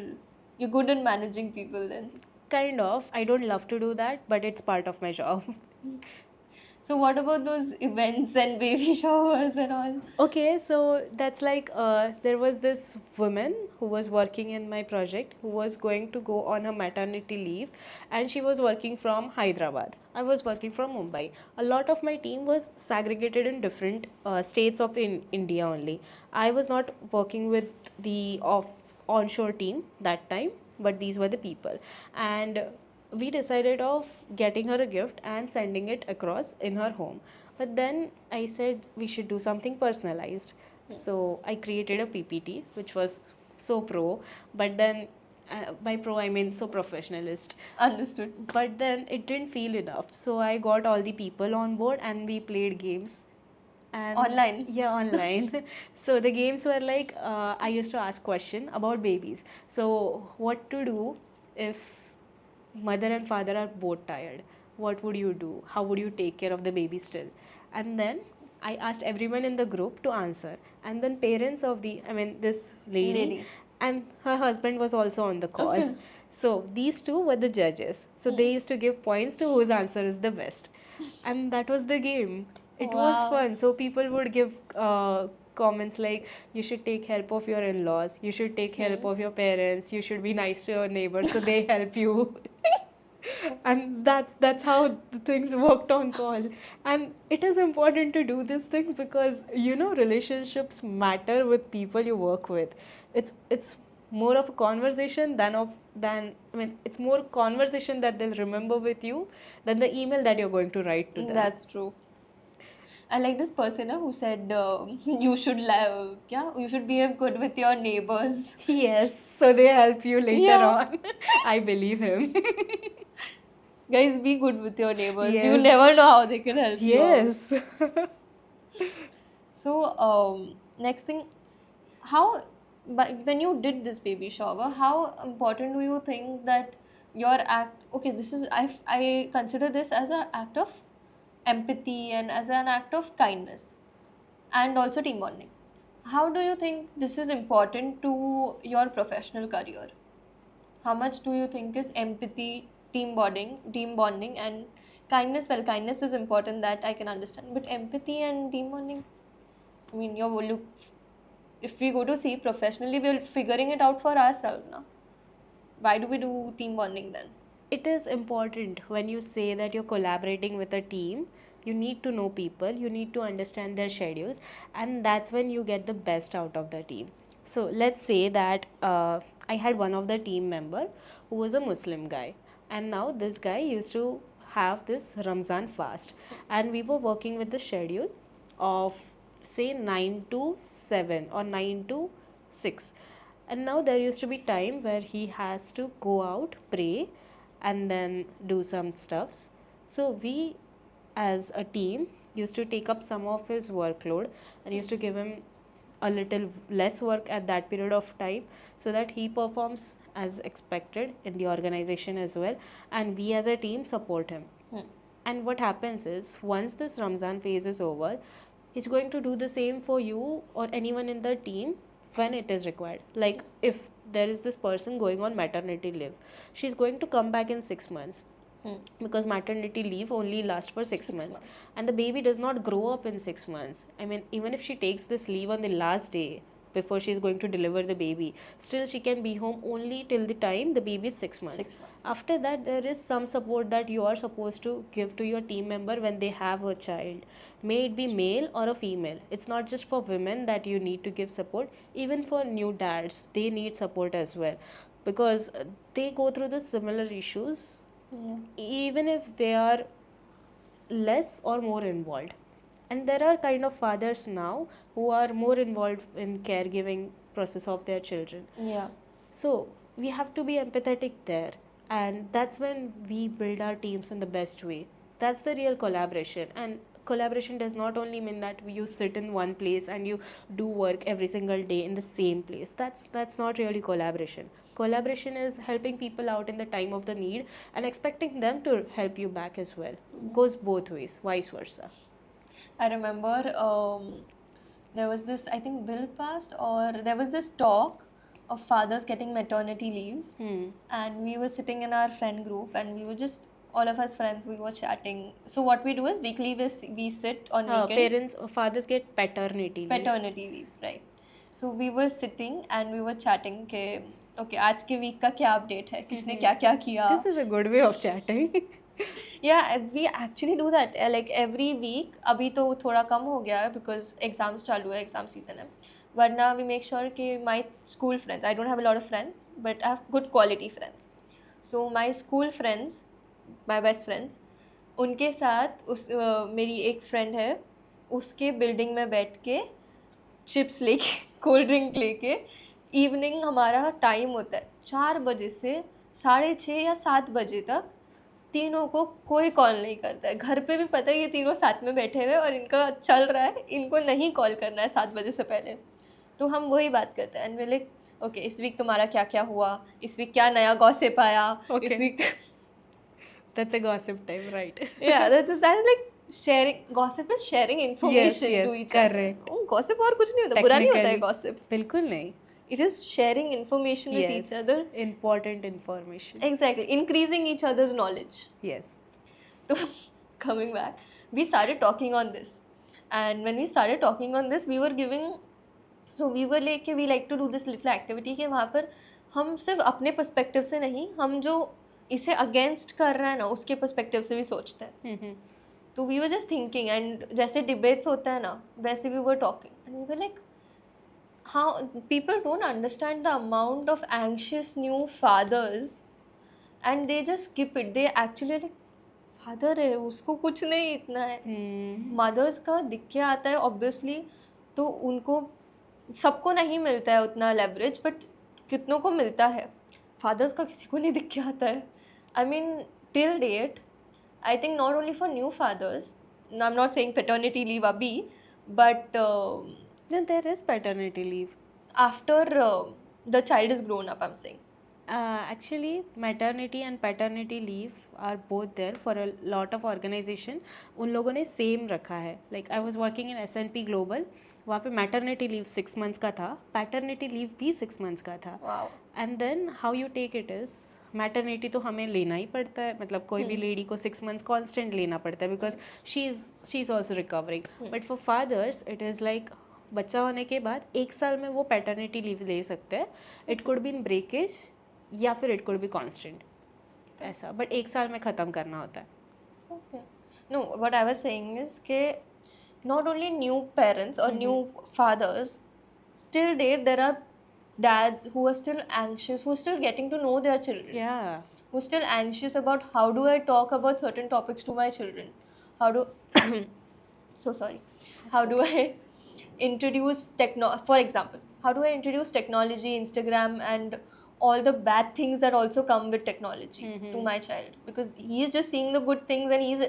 [SPEAKER 1] you're good at managing people then.
[SPEAKER 2] Kind of. I don't love to do that, but it's part of my job.
[SPEAKER 1] So, what about those events and baby showers and all?
[SPEAKER 2] Okay, so that's like there was this woman who was working in my project who was going to go on her maternity leave, and she was working from Hyderabad. I was working from Mumbai. A lot of my team was segregated in different states of India only. I was not working with the onshore team that time, but these were the people. And we decided of getting her a gift and sending it across in her home. But then I said we should do something personalized. So I created a PPT which was so pro, but then by pro I mean so professionalist.
[SPEAKER 1] Understood.
[SPEAKER 2] But then it didn't feel enough. So I got all the people on board and we played games. And
[SPEAKER 1] Online?
[SPEAKER 2] Yeah, online. So the games were like I used to ask question about babies. So what to do if mother and father are both tired? What would you do? How would you take care of the baby still? And then I asked everyone in the group to answer. And then parents of this lady. And her husband was also on the call.
[SPEAKER 1] Okay.
[SPEAKER 2] So these two were the judges. So they used to give points to whose answer is the best. And that was the game. It was
[SPEAKER 1] Wow.
[SPEAKER 2] fun. So people would give comments like, you should take help of your in-laws, you should take help of your parents, you should be nice to your neighbors so they help you. And that's how the things worked on call. And it is important to do these things because relationships matter with people you work with. It's more of a conversation than I mean, it's more conversation that they'll remember with you than the email that you're going to write to them.
[SPEAKER 1] That's true. I like this person who said you should you should behave good with your neighbors.
[SPEAKER 2] Yes, so they help you later
[SPEAKER 1] Yeah.
[SPEAKER 2] on. I believe him.
[SPEAKER 1] Guys, be good with your neighbors. You
[SPEAKER 2] Yes.
[SPEAKER 1] never know how they can help you out.
[SPEAKER 2] Yes.
[SPEAKER 1] So, next thing, how, but when you did this baby shower, how important do you think that your act, okay, this is, I consider this as an act of empathy and as an act of kindness and also team bonding. How do you think this is important to your professional career? How much do you think is empathy, team bonding, and kindness? Well, kindness is important, that I can understand, but empathy and team bonding, I mean, if we go to see professionally, we're figuring it out for ourselves now. Why do we do team bonding then?
[SPEAKER 2] It is important when you say that you're collaborating with a team. You need to know people, you need to understand their schedules, and that's when you get the best out of the team. So let's say that I had one of the team member who was a Muslim guy, and now this guy used to have this Ramzan fast, and we were working with the schedule of say 9 to 7 or 9 to 6. And now there used to be time where he has to go out, pray, and then do some stuffs. So we as a team used to take up some of his workload and used to give him a little less work at that period of time so that he performs as expected in the organization as well, and we as a team support him. And what happens is, once this Ramzan phase is over, he's going to do the same for you or anyone in the team when it is required. Like if there is this person going on maternity leave, she's going to come back in 6 months because maternity leave only lasts for 6 months. And the baby does not grow up in 6 months. I mean, even if she takes this leave on the last day before she's going to deliver the baby, still she can be home only till the time the baby is 6 months.
[SPEAKER 1] 6 months.
[SPEAKER 2] After that, there is some support that you are supposed to give to your team member when they have a child, may it be male or a female. It's not just for women that you need to give support, even for new dads they need support as well, because they go through the similar issues, even if they are less or more involved. And there are kind of fathers now who are more involved in caregiving process of their children.
[SPEAKER 1] Yeah.
[SPEAKER 2] So we have to be empathetic there, and that's when we build our teams in the best way. That's the real collaboration. And collaboration does not only mean that you sit in one place and you do work every single day in the same place. That's not really collaboration. Collaboration is helping people out in the time of the need and expecting them to help you back as well. Goes both ways, vice versa.
[SPEAKER 1] I remember there was this, I think, bill passed, or there was this talk of fathers getting maternity leaves, and we were sitting in our friend group, and we were just, all of us friends, we were chatting. So what we do is weekly we sit on weekends.
[SPEAKER 2] Fathers get paternity leave.
[SPEAKER 1] Paternity leave, right? So we were sitting and we were chatting के okay, आज के week का क्या update है, किसने क्या क्या किया.
[SPEAKER 2] This is a good way of chatting.
[SPEAKER 1] Yeah, we actually do that. Like every week, अभी तो थोड़ा कम हो गया है because exams चालू है, exam season है. वरना we make sure कि my school friends, I don't have a lot of friends, but I have good quality friends. So my school friends, my best friends, उनके साथ मेरी एक friend है, उसके building में बैठ के चिप्स लेके कोल्ड ड्रिंक लेके इवनिंग हमारा टाइम होता है 4 बजे से 6:30 या 7 बजे तक. तीनों को कोई कॉल नहीं करता है. घर पे भी पता है ये तीनों साथ में बैठे हुए और इनका चल रहा है, इनको नहीं कॉल करना है 7 बजे से पहले. तो हम वही बात करते हैं एंड वी लाइक ओके, इस वीक तुम्हारा क्या क्या हुआ, इस वीक क्या नया गॉसिप आया, इस week.
[SPEAKER 2] That's a gossip time, right?
[SPEAKER 1] Yeah, that is like sharing. Gossip is sharing information
[SPEAKER 2] Yes,
[SPEAKER 1] to each
[SPEAKER 2] correct.
[SPEAKER 1] other. Gossip और कुछ नहीं होता, बुरा नहीं होता है
[SPEAKER 2] Technically.
[SPEAKER 1] gossip.
[SPEAKER 2] बिल्कुल नहीं.
[SPEAKER 1] It is sharing information with each other.
[SPEAKER 2] Important information.
[SPEAKER 1] Exactly, increasing each other's knowledge.
[SPEAKER 2] Yes.
[SPEAKER 1] So coming back, we started talking on this, and when we started talking on this, we were like we like to do this little activity कि वहाँ पर हम सिर्फ अपने perspective से नहीं, हम जो इसे अगेंस्ट कर रहा है ना, उसके पर्सपेक्टिव से भी सोचते हैं. तो we were just thinking, and जैसे डिबेट्स होते हैं ना, वैसे we were talking, and we were like, how people don't understand the amount of anxious new fathers, and they just skip it. They actually like, father है, उसको कुछ नहीं इतना है. मदर्स का दिख के आता है ऑब्वियसली, तो उनको सबको नहीं मिलता है उतना लेवरेज, बट कितनों को मिलता है. फादर्स का किसी को नहीं दिख के आता है. I mean till date, I think not only for new fathers, I am not saying paternity leave अभी, but
[SPEAKER 2] Then there is paternity leave.
[SPEAKER 1] after the child is grown up, I'm saying.
[SPEAKER 2] Actually, maternity and paternity leave are both there for a lot of organization. उन लोगों ने same रखा है. Like I was working in S&P Global, वहाँ पे maternity leave 6 months का था, paternity leave भी 6 months का था.
[SPEAKER 1] Wow.
[SPEAKER 2] And then how you take it is, maternity तो हमें लेना ही पड़ता है, मतलब कोई भी लेडी को 6 months कॉन्स्टेंट लेना पड़ता है, because she is also recovering. But for fathers it is like, बच्चा होने के बाद 1 साल में वो पैटर्निटी लीव ले सकते हैं. It could be in breakage या फिर इट कुड बी कॉन्स्टेंट, ऐसा. बट 1 साल में ख़त्म करना होता है.
[SPEAKER 1] Okay. No, what I was saying is that not only new parents or new fathers, till date there are dads who are still anxious, who are still getting to know their children.
[SPEAKER 2] Yeah.
[SPEAKER 1] Who are still anxious about how do I talk about certain topics to my children. How do so sorry. How do I introduce for example, how do I introduce technology, Instagram, and all the bad things that also come with technology to my child, because he is just seeing the good things and he's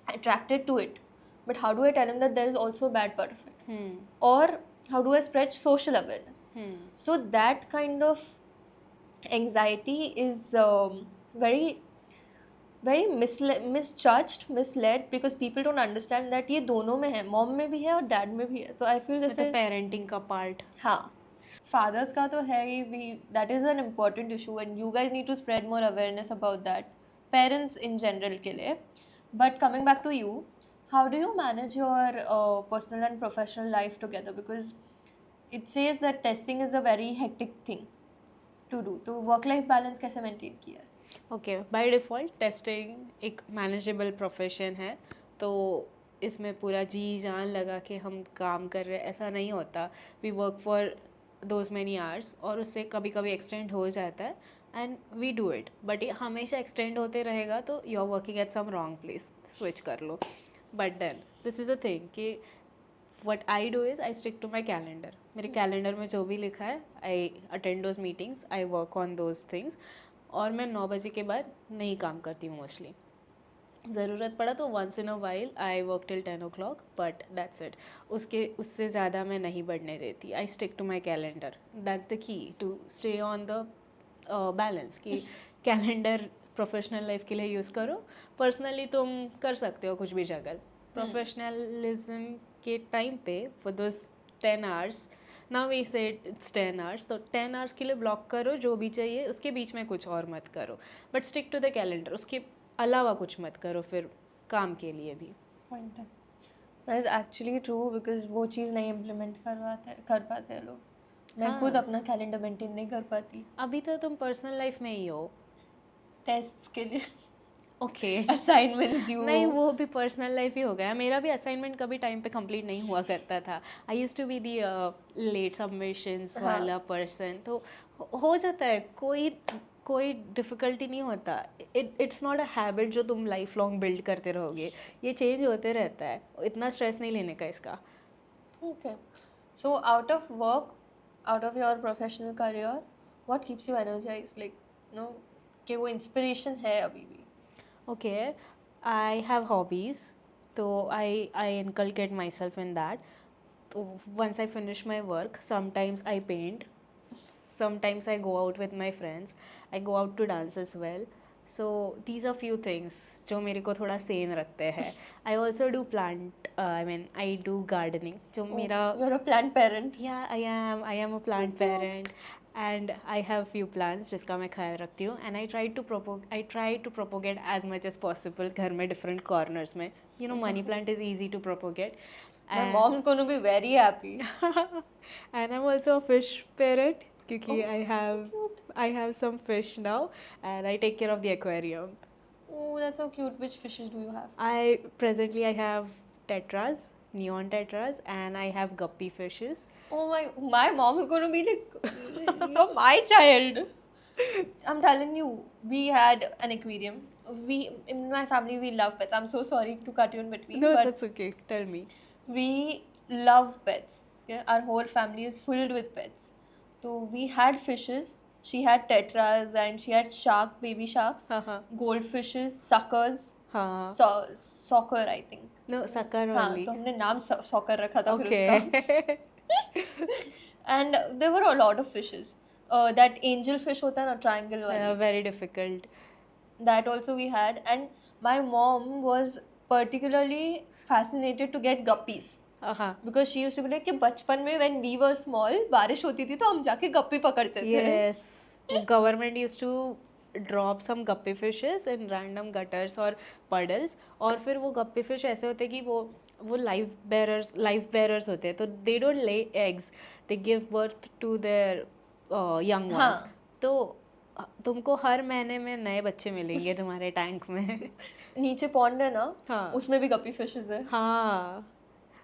[SPEAKER 1] attracted to it. But how do I tell him that there is also a bad part of it? Or how do I spread social awareness? So that kind of anxiety is very misjudged, misled, because people don't understand that ये दोनों में है, mom में भी है और dad में भी है. तो आई फील जैसे
[SPEAKER 2] पेरेंटिंग का पार्ट.
[SPEAKER 1] हाँ, फादर्स का तो है ही, we that is an important issue and you guys need to spread more awareness about that, parents in general के लिए. But coming back to you, how do you manage your personal and professional life together, because it says that testing is a very hectic thing to do. तो work life balance कैसे maintain किया है?
[SPEAKER 2] Okay, by default testing एक manageable profession है, तो इसमें पूरा जी जान लगा के हम काम कर रहे हैं ऐसा नहीं होता. We work for those many hours, और उससे कभी कभी एक्सटेंड हो जाता है and we do it. But ये हमेशा एक्सटेंड होते रहेगा तो you are working at some wrong place, switch कर लो. But then this is a thing कि what I do is I stick to my calendar. मेरे कैलेंडर में जो भी लिखा है, I attend those meetings, I work on those things. और मैं 9 बजे के बाद नहीं काम करती हूँ मोस्टली. ज़रूरत पड़ा तो once in a while I work till 10 o'clock, but that's it. उससे ज़्यादा मैं नहीं बढ़ने देती. I stick to my calendar. That's the key to stay on the balance, कि कैलेंडर प्रोफेशनल लाइफ के लिए यूज़ करो, पर्सनली तुम कर सकते हो कुछ भी जगह. प्रोफेशनलिज्म के टाइम पे for those 10 hours, now we say it's 10 hours, तो 10 hours के लिए ब्लॉक करो जो भी चाहिए, उसके बीच में कुछ और मत करो. But stick to the calendar, उसके अलावा कुछ मत करो फिर काम के लिए भी.
[SPEAKER 1] पॉइंट है, that is actually true, because वो चीज़ नहीं इम्प्लीमेंट कर पाते हैं लोग. मैं खुद अपना कैलेंडर मेंटेन नहीं कर पाती.
[SPEAKER 2] अभी तो तुम पर्सनल लाइफ में ही हो.
[SPEAKER 1] टेस्ट्स के लिए
[SPEAKER 2] ओके
[SPEAKER 1] असाइनमेंट्स ड्यू.
[SPEAKER 2] नहीं, वो भी पर्सनल लाइफ ही हो गया. मेरा भी असाइनमेंट कभी टाइम पे कंप्लीट नहीं हुआ करता था. I used to be the late submissions वाला पर्सन. तो हो जाता है, कोई डिफ़िकल्टी नहीं होता. इट्स नॉट अ हैबिट जो तुम लाइफ लॉन्ग बिल्ड करते रहोगे. ये चेंज होते रहता है. इतना स्ट्रेस नहीं लेने का इसका.
[SPEAKER 1] Okay, so out of work, out of your professional career, what keeps you energise, like no कि वो इंस्पिरेशन है अभी भी?
[SPEAKER 2] Okay, I have hobbies, so I inculcate myself in that. So once I finish my work, sometimes I paint, sometimes I go out with my friends, I go out to dance as well. So these are few things जो मेरे को थोड़ा sane रखते हैं. I also do I do gardening. जो मेरा
[SPEAKER 1] You're a plant parent.
[SPEAKER 2] Yeah, I am a plant parent. And I have few plants जिसका मैं ख्याल रखती हूँ. And I try to propagate as much as possible घर में different corners में. You know, money plant is easy to propagate.
[SPEAKER 1] My mom's going to be very happy.
[SPEAKER 2] And I'm also a fish parent. क्योंकि I have some fish now and I take care of the aquarium.
[SPEAKER 1] Oh, that's so cute. Which fishes do you have?
[SPEAKER 2] Presently I have tetras, neon tetras, and I have guppy fishes.
[SPEAKER 1] Oh my mom is going to be like, you're my child. I'm telling you, we had an aquarium. We in my family we love pets. I'm so sorry to cut you in between,
[SPEAKER 2] No,
[SPEAKER 1] but
[SPEAKER 2] that's okay. Tell me.
[SPEAKER 1] we love pets. Okay? Our whole family is filled with pets. So we had fishes. She had tetras and she had baby sharks,
[SPEAKER 2] Uh-huh.
[SPEAKER 1] goldfishes, suckers,
[SPEAKER 2] हाँ.
[SPEAKER 1] soccer I think.
[SPEAKER 2] No, sucker
[SPEAKER 1] हाँ,
[SPEAKER 2] only.
[SPEAKER 1] तो हमने नाम soccer रखा था फिर उसका.
[SPEAKER 2] Okay.
[SPEAKER 1] And there were a lot of fishes. That angel fish होता है ना, triangle वाली.
[SPEAKER 2] Very difficult.
[SPEAKER 1] That also we had. And my mom was particularly fascinated to get guppies.
[SPEAKER 2] Uh-huh.
[SPEAKER 1] Because she used to be like कि बचपन में when we were small बारिश होती थी तो हम जाके गप्पी पकड़ते थे.
[SPEAKER 2] Yes. Government used to drop some guppy fishes in random gutters or puddles, और फिर वो guppy fish ऐसे होते हैं कि वो life bearers होते हैं, तो they don't lay eggs, they give birth to their young ones.
[SPEAKER 1] हाँ.
[SPEAKER 2] तो तुमको हर महीने में नए बच्चे मिलेंगे तुम्हारे टैंक में.
[SPEAKER 1] नीचे पॉन्ड है ना,
[SPEAKER 2] हाँ.
[SPEAKER 1] उसमें भी गप्पी फिशेस है.
[SPEAKER 2] हाँ.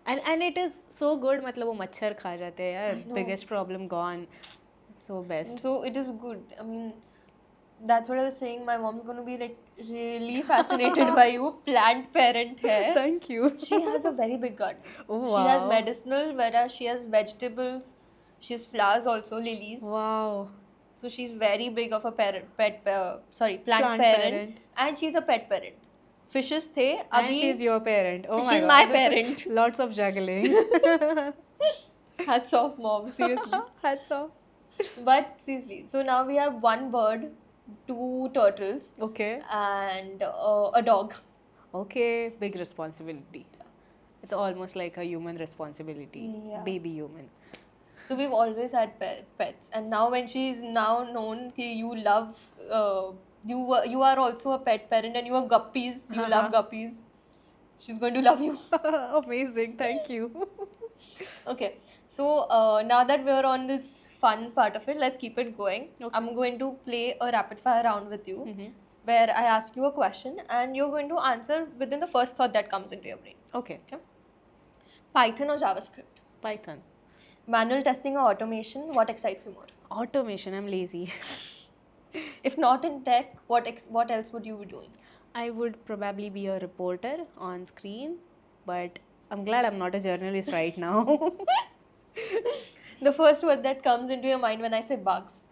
[SPEAKER 2] And it is so good, मतलब वो मच्छर खा जाते हैं यार. Biggest problem gone. So best.
[SPEAKER 1] So it is good. I mean, that's what I was saying. My mom's going to be like really fascinated by you. Plant parent hai.
[SPEAKER 2] Thank you.
[SPEAKER 1] She has a very big garden.
[SPEAKER 2] Oh,
[SPEAKER 1] She has
[SPEAKER 2] wow.
[SPEAKER 1] medicinal, whereas she has vegetables. She has flowers also, lilies.
[SPEAKER 2] Wow.
[SPEAKER 1] So she's very big of a plant
[SPEAKER 2] Plant
[SPEAKER 1] parent.
[SPEAKER 2] parent.
[SPEAKER 1] And she's a pet parent. Fishes the.
[SPEAKER 2] And she's your parent. Oh my
[SPEAKER 1] She's
[SPEAKER 2] god.
[SPEAKER 1] my parent.
[SPEAKER 2] Lots of juggling.
[SPEAKER 1] Hats off, mom. Seriously.
[SPEAKER 2] Hats off.
[SPEAKER 1] But seriously, so now we have one bird, 2 turtles,
[SPEAKER 2] Okay.
[SPEAKER 1] and a dog.
[SPEAKER 2] Okay. Big responsibility. It's almost like a human responsibility.
[SPEAKER 1] Yeah.
[SPEAKER 2] Baby human.
[SPEAKER 1] So we've always had pets, and now when she's now known that you love, you are also a pet parent, and you are guppies. You love guppies. She's going to love you.
[SPEAKER 2] Amazing. Thank you.
[SPEAKER 1] Okay, so now that we're on this fun part of it, let's keep it going.
[SPEAKER 2] Okay.
[SPEAKER 1] I'm going to play a rapid fire round with you, where I ask you a question, and you're going to answer within the first thought that comes into your brain.
[SPEAKER 2] Okay.
[SPEAKER 1] Python or JavaScript?
[SPEAKER 2] Python.
[SPEAKER 1] Manual testing or automation? What excites you more?
[SPEAKER 2] Automation. I'm lazy.
[SPEAKER 1] If not in tech, what else would you be doing?
[SPEAKER 2] I would probably be a reporter on screen, but I'm glad I'm not a journalist right now.
[SPEAKER 1] The first word that comes into your mind when I say bugs.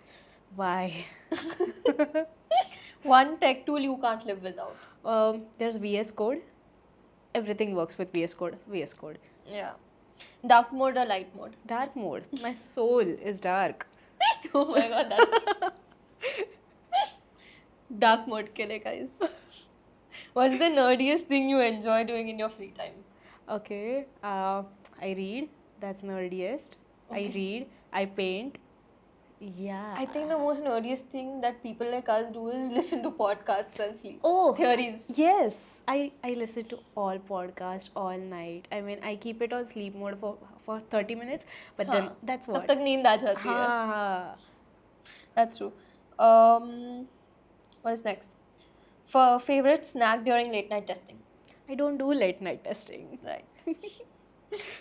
[SPEAKER 2] Why?
[SPEAKER 1] One tech tool you can't live without.
[SPEAKER 2] There's VS Code. Everything works with VS Code. VS Code.
[SPEAKER 1] Yeah. Dark mode or light mode?
[SPEAKER 2] Dark mode. My soul is dark.
[SPEAKER 1] Oh my god, that's dark mode ke liye, guys. What's the nerdiest thing you enjoy doing in your free time?
[SPEAKER 2] Okay. I read. That's nerdiest. I read. I paint. Yeah.
[SPEAKER 1] I think the most nerdiest thing that people like us do is listen to podcasts and sleep.
[SPEAKER 2] Oh.
[SPEAKER 1] Theories.
[SPEAKER 2] Yes. I listen to all podcasts all night. I mean, I keep it on sleep mode for 30 minutes, but then that's
[SPEAKER 1] तब
[SPEAKER 2] what.
[SPEAKER 1] तक नींद आ जाती है.
[SPEAKER 2] हाँ.
[SPEAKER 1] That's true. What is next? For favorite snack during late night testing?
[SPEAKER 2] I don't do late night testing.
[SPEAKER 1] Right.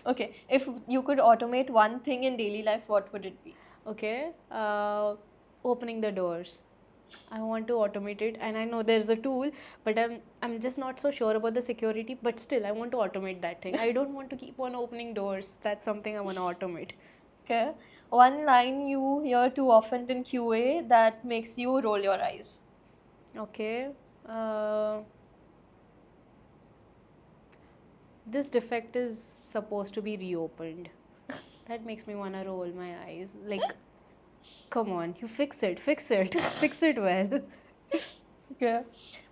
[SPEAKER 1] Okay. If you could automate one thing in daily life, what would it be?
[SPEAKER 2] Okay. Opening the doors. I want to automate it, and I know there's a tool, but I'm just not so sure about the security. But still, I want to automate that thing. I don't want to keep on opening doors. That's something I want to automate.
[SPEAKER 1] Okay. One line you hear too often in QA that makes you roll your eyes.
[SPEAKER 2] Okay. This defect is supposed to be reopened. That makes me want to roll my eyes. Like, come on, you fix it, fix it well.
[SPEAKER 1] Okay.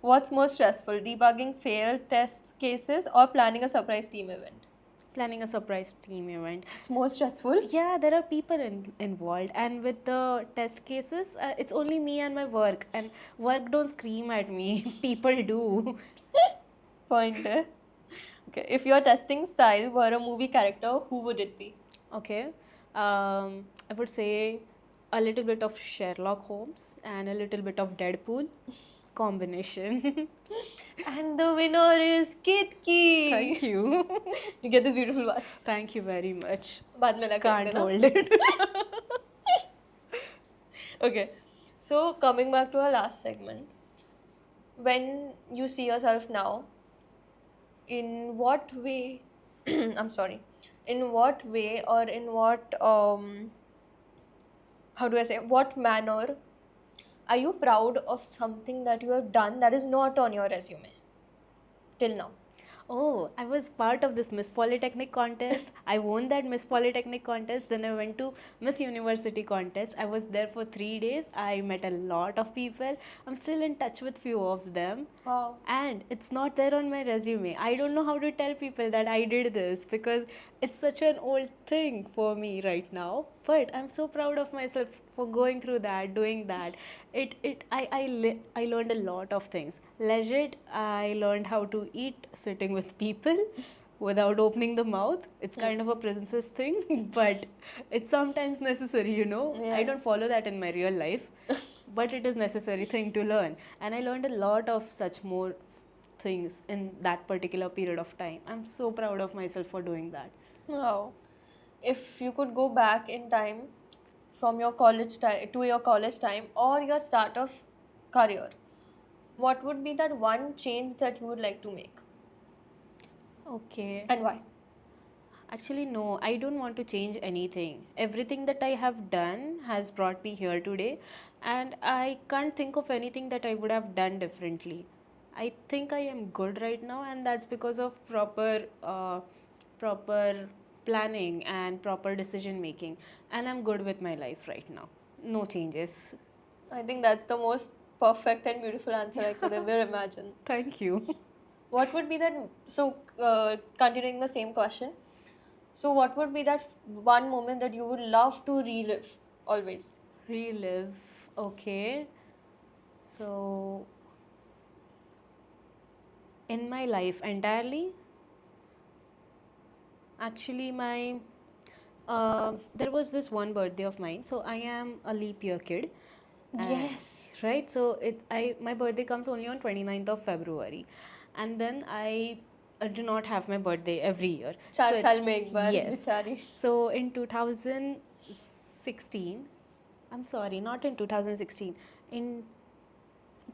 [SPEAKER 1] What's more stressful, debugging failed test cases or planning a surprise team event?
[SPEAKER 2] Planning a surprise team event.
[SPEAKER 1] It's more stressful.
[SPEAKER 2] Yeah, there are people involved, and with the test cases, it's only me and my work, and work don't scream at me. People do.
[SPEAKER 1] Point. Okay. If your testing style were a movie character, who would it be?
[SPEAKER 2] Okay. I would say a little bit of Sherlock Holmes and a little bit of Deadpool combination.
[SPEAKER 1] And the winner is Ketki.
[SPEAKER 2] Thank you.
[SPEAKER 1] You get this beautiful bus.
[SPEAKER 2] Thank you very much.
[SPEAKER 1] बाद में ना कर
[SPEAKER 2] Can't
[SPEAKER 1] देना.
[SPEAKER 2] hold it.
[SPEAKER 1] Okay. So coming back to our last segment, when you see yourself now, in what way? I'm sorry. In what way or in what how do I say? What manner are you proud of something that you have done that is not on your resume till now?
[SPEAKER 2] Oh, I was part of this Miss Polytechnic contest. I won that Miss Polytechnic contest. Then I went to Miss University contest. I was there for 3 days. I met a lot of people. I'm still in touch with few of them.
[SPEAKER 1] Wow.
[SPEAKER 2] And it's not there on my resume. I don't know how to tell people that I did this because it's such an old thing for me right now. But I'm so proud of myself for going through that, doing that. I learned a lot of things. Legit, I learned how to eat sitting with people without opening the mouth. It's kind of a princess thing, but it's sometimes necessary, you know.
[SPEAKER 1] Yeah.
[SPEAKER 2] I don't follow that in my real life, but it is necessary thing to learn. And I learned a lot of such more things in that particular period of time. I'm so proud of myself for doing that.
[SPEAKER 1] Wow. If you could go back in time from your college time to your college time or your start of career, what would be that one change that you would like to make
[SPEAKER 2] Okay.
[SPEAKER 1] and why?
[SPEAKER 2] Actually, no, I don't want to change anything. Everything that I have done has brought me here today, and I can't think of anything that I would have done differently. I think I am good right now, and that's because of proper planning and proper decision making. And I'm good with my life right now. No changes.
[SPEAKER 1] I think that's the most perfect and beautiful answer I could ever imagine.
[SPEAKER 2] Thank you.
[SPEAKER 1] What would be that? So, continuing the same question. So, what would be that one moment that you would love to relive always?
[SPEAKER 2] Relive. Okay. So, in my life entirely, actually, there was this one birthday of mine. So I am a leap year kid.
[SPEAKER 1] Yes.
[SPEAKER 2] Right. So my birthday comes only on 29th of February, and then I do not have my birthday every year.
[SPEAKER 1] चार
[SPEAKER 2] So
[SPEAKER 1] साल
[SPEAKER 2] it's-
[SPEAKER 1] में एक बार
[SPEAKER 2] yes.
[SPEAKER 1] बेचारी.
[SPEAKER 2] So in 2016, I'm sorry, not in 2016, in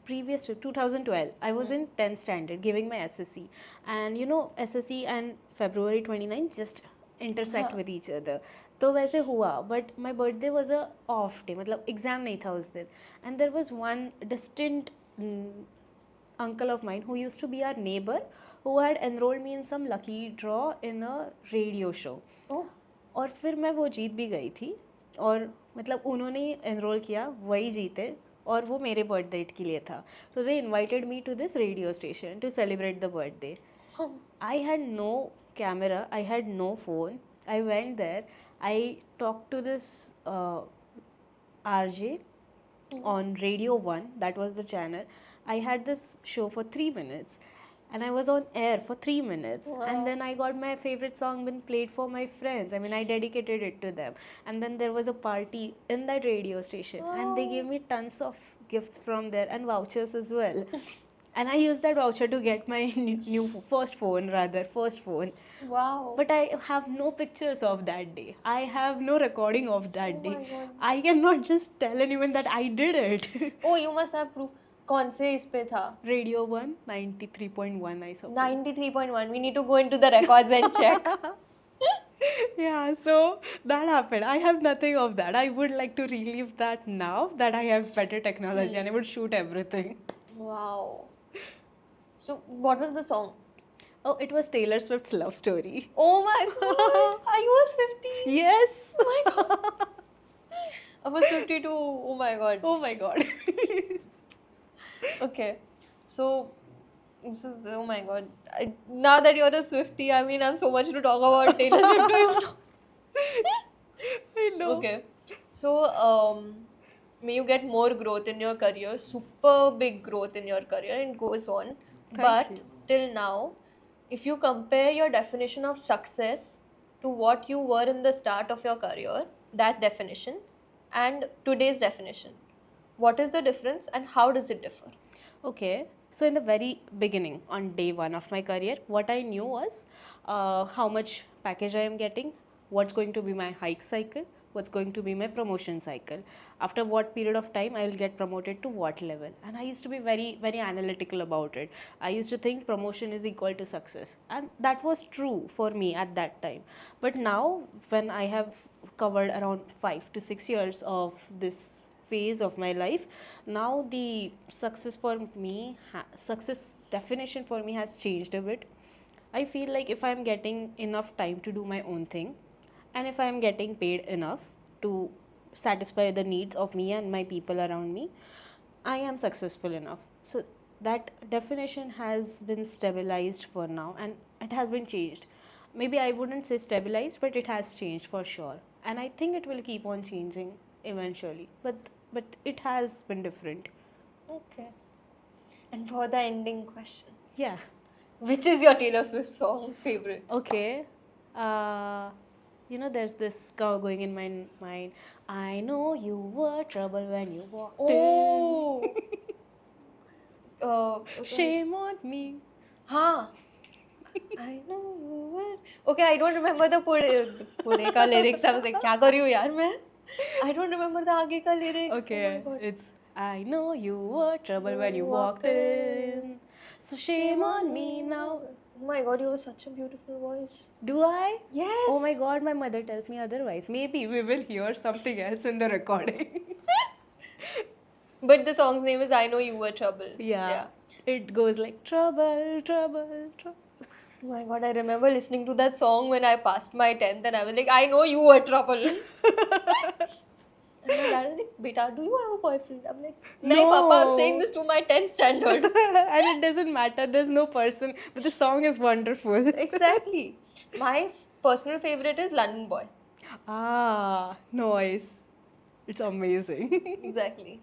[SPEAKER 2] previous to 2012, I was in 10th standard giving my SSC, and you know SSC and February 29 just intersect with each other. तो वैसे हुआ, but my birthday was a off day, मतलब exam नहीं था उस दिन, and there was one distant uncle of mine who used to be our neighbor who had enrolled me in some lucky draw in a radio show.
[SPEAKER 1] Oh.
[SPEAKER 2] और फिर मैं वो जीत भी गई थी, और मतलब उन्होंने एनरोल किया, वही जीते, और वो मेरे बर्थडे के लिए था. So they invited me to this radio station to celebrate the birthday. I had no camera, I had no phone. I went there, I talked to this RJ on Radio 1, that was the channel. I had this show for 3 minutes, and I was on air for 3 minutes.
[SPEAKER 1] Wow.
[SPEAKER 2] And then I got my favorite song being played for my friends. I mean, I dedicated it to them. And then there was a party in that radio station, and they gave me tons of gifts from there and vouchers as well. And I used that voucher to get my first phone.
[SPEAKER 1] Wow.
[SPEAKER 2] But I have no pictures of that day. I have no recording of that
[SPEAKER 1] Oh
[SPEAKER 2] day.
[SPEAKER 1] my God.
[SPEAKER 2] I cannot just tell anyone that I did it.
[SPEAKER 1] Oh, you must have proof. कौन से इस पे था?
[SPEAKER 2] Radio 1, 93.1, I suppose.
[SPEAKER 1] 93.1. We need to go into the records and check.
[SPEAKER 2] Yeah, so that happened. I have nothing of that. I would like to relive that now that I have better technology and I would shoot everything.
[SPEAKER 1] Wow. So, what was the song?
[SPEAKER 2] Oh, it was Taylor Swift's Love Story.
[SPEAKER 1] Oh my god! I was 50.
[SPEAKER 2] Yes.
[SPEAKER 1] Oh my god. I was 52. Oh my god.
[SPEAKER 2] Oh my god.
[SPEAKER 1] Okay. So, this is, oh my god. Now that you're a Swiftie, I mean, I have so much to talk about Taylor Swift.
[SPEAKER 2] I know.
[SPEAKER 1] Okay. So, may you get more growth in your career, super big growth in your career, and it goes on. But
[SPEAKER 2] you.
[SPEAKER 1] till now, if you compare your definition of success to what you were in the start of your career, that definition, and today's definition. What is the difference and how does it differ?
[SPEAKER 2] Okay, so in the very beginning, on day one of my career, what I knew was how much package I am getting, what's going to be my hike cycle, what's going to be my promotion cycle, after what period of time I will get promoted to what level. And I used to be very, very analytical about it. I used to think promotion is equal to success, and that was true for me at that time. But now, when I have covered around 5 to 6 years of this phase of my life, now the success for me success definition for me has changed a bit. I feel like if I'm getting enough time to do my own thing, and if I'm getting paid enough to satisfy the needs of me and my people around me, I am successful enough. So that definition has been stabilized for now, and it has been changed. Maybe I wouldn't say stabilized, but it has changed for sure. And I think it will keep on changing eventually. But it has been different.
[SPEAKER 1] Okay. And for the ending question,
[SPEAKER 2] Yeah.
[SPEAKER 1] which is your Taylor Swift song favorite?
[SPEAKER 2] Okay. There's this going in my mind. I know you were trouble when you walked
[SPEAKER 1] Oh.
[SPEAKER 2] in. Shame on me.
[SPEAKER 1] हाँ. I know you were. Okay, I don't remember the पुढे का lyrics. I was like, क्या कर रही हूँ यार मैं? I don't remember the आगे का lyrics.
[SPEAKER 2] Okay,
[SPEAKER 1] Oh my God.
[SPEAKER 2] it's I know you were trouble when you walked in. So shame on me now.
[SPEAKER 1] Oh my God, you have such a beautiful voice.
[SPEAKER 2] Do I?
[SPEAKER 1] Yes.
[SPEAKER 2] Oh my God, my mother tells me otherwise. Maybe we will hear something else in the recording.
[SPEAKER 1] But the song's name is I Know You Were Trouble.
[SPEAKER 2] Yeah. It goes like trouble, trouble, trouble.
[SPEAKER 1] Oh my God, I remember listening to that song when I passed my 10th and I was like, I know you were trouble. And my dad was like, Beta, do you have a boyfriend? I'm like, no, Papa, I'm saying this to my 10th standard.
[SPEAKER 2] And it doesn't matter, there's no person, but the song is wonderful.
[SPEAKER 1] Exactly. My personal favorite is London Boy.
[SPEAKER 2] Ah, noise. It's amazing.
[SPEAKER 1] Exactly.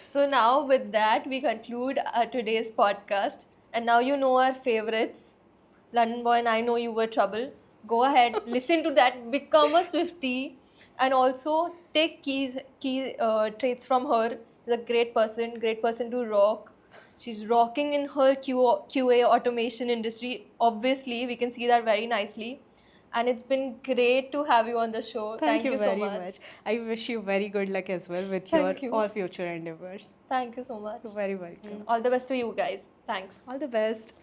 [SPEAKER 1] So now with that, we conclude today's podcast. And now you know our favorites, London Boy and I Know You Were Trouble. Go ahead, listen to that, become a Swiftie, and also take key traits from her. She's a great person to rock. She's rocking in her QA automation industry. Obviously, we can see that very nicely. And it's been great to have you on the show.
[SPEAKER 2] Thank you
[SPEAKER 1] so
[SPEAKER 2] very
[SPEAKER 1] much.
[SPEAKER 2] much. I wish you very good luck as well with
[SPEAKER 1] Thank
[SPEAKER 2] your
[SPEAKER 1] you.
[SPEAKER 2] all future endeavors.
[SPEAKER 1] Thank you so much.
[SPEAKER 2] You're very welcome.
[SPEAKER 1] All the best to you guys. Thanks.
[SPEAKER 2] All the best.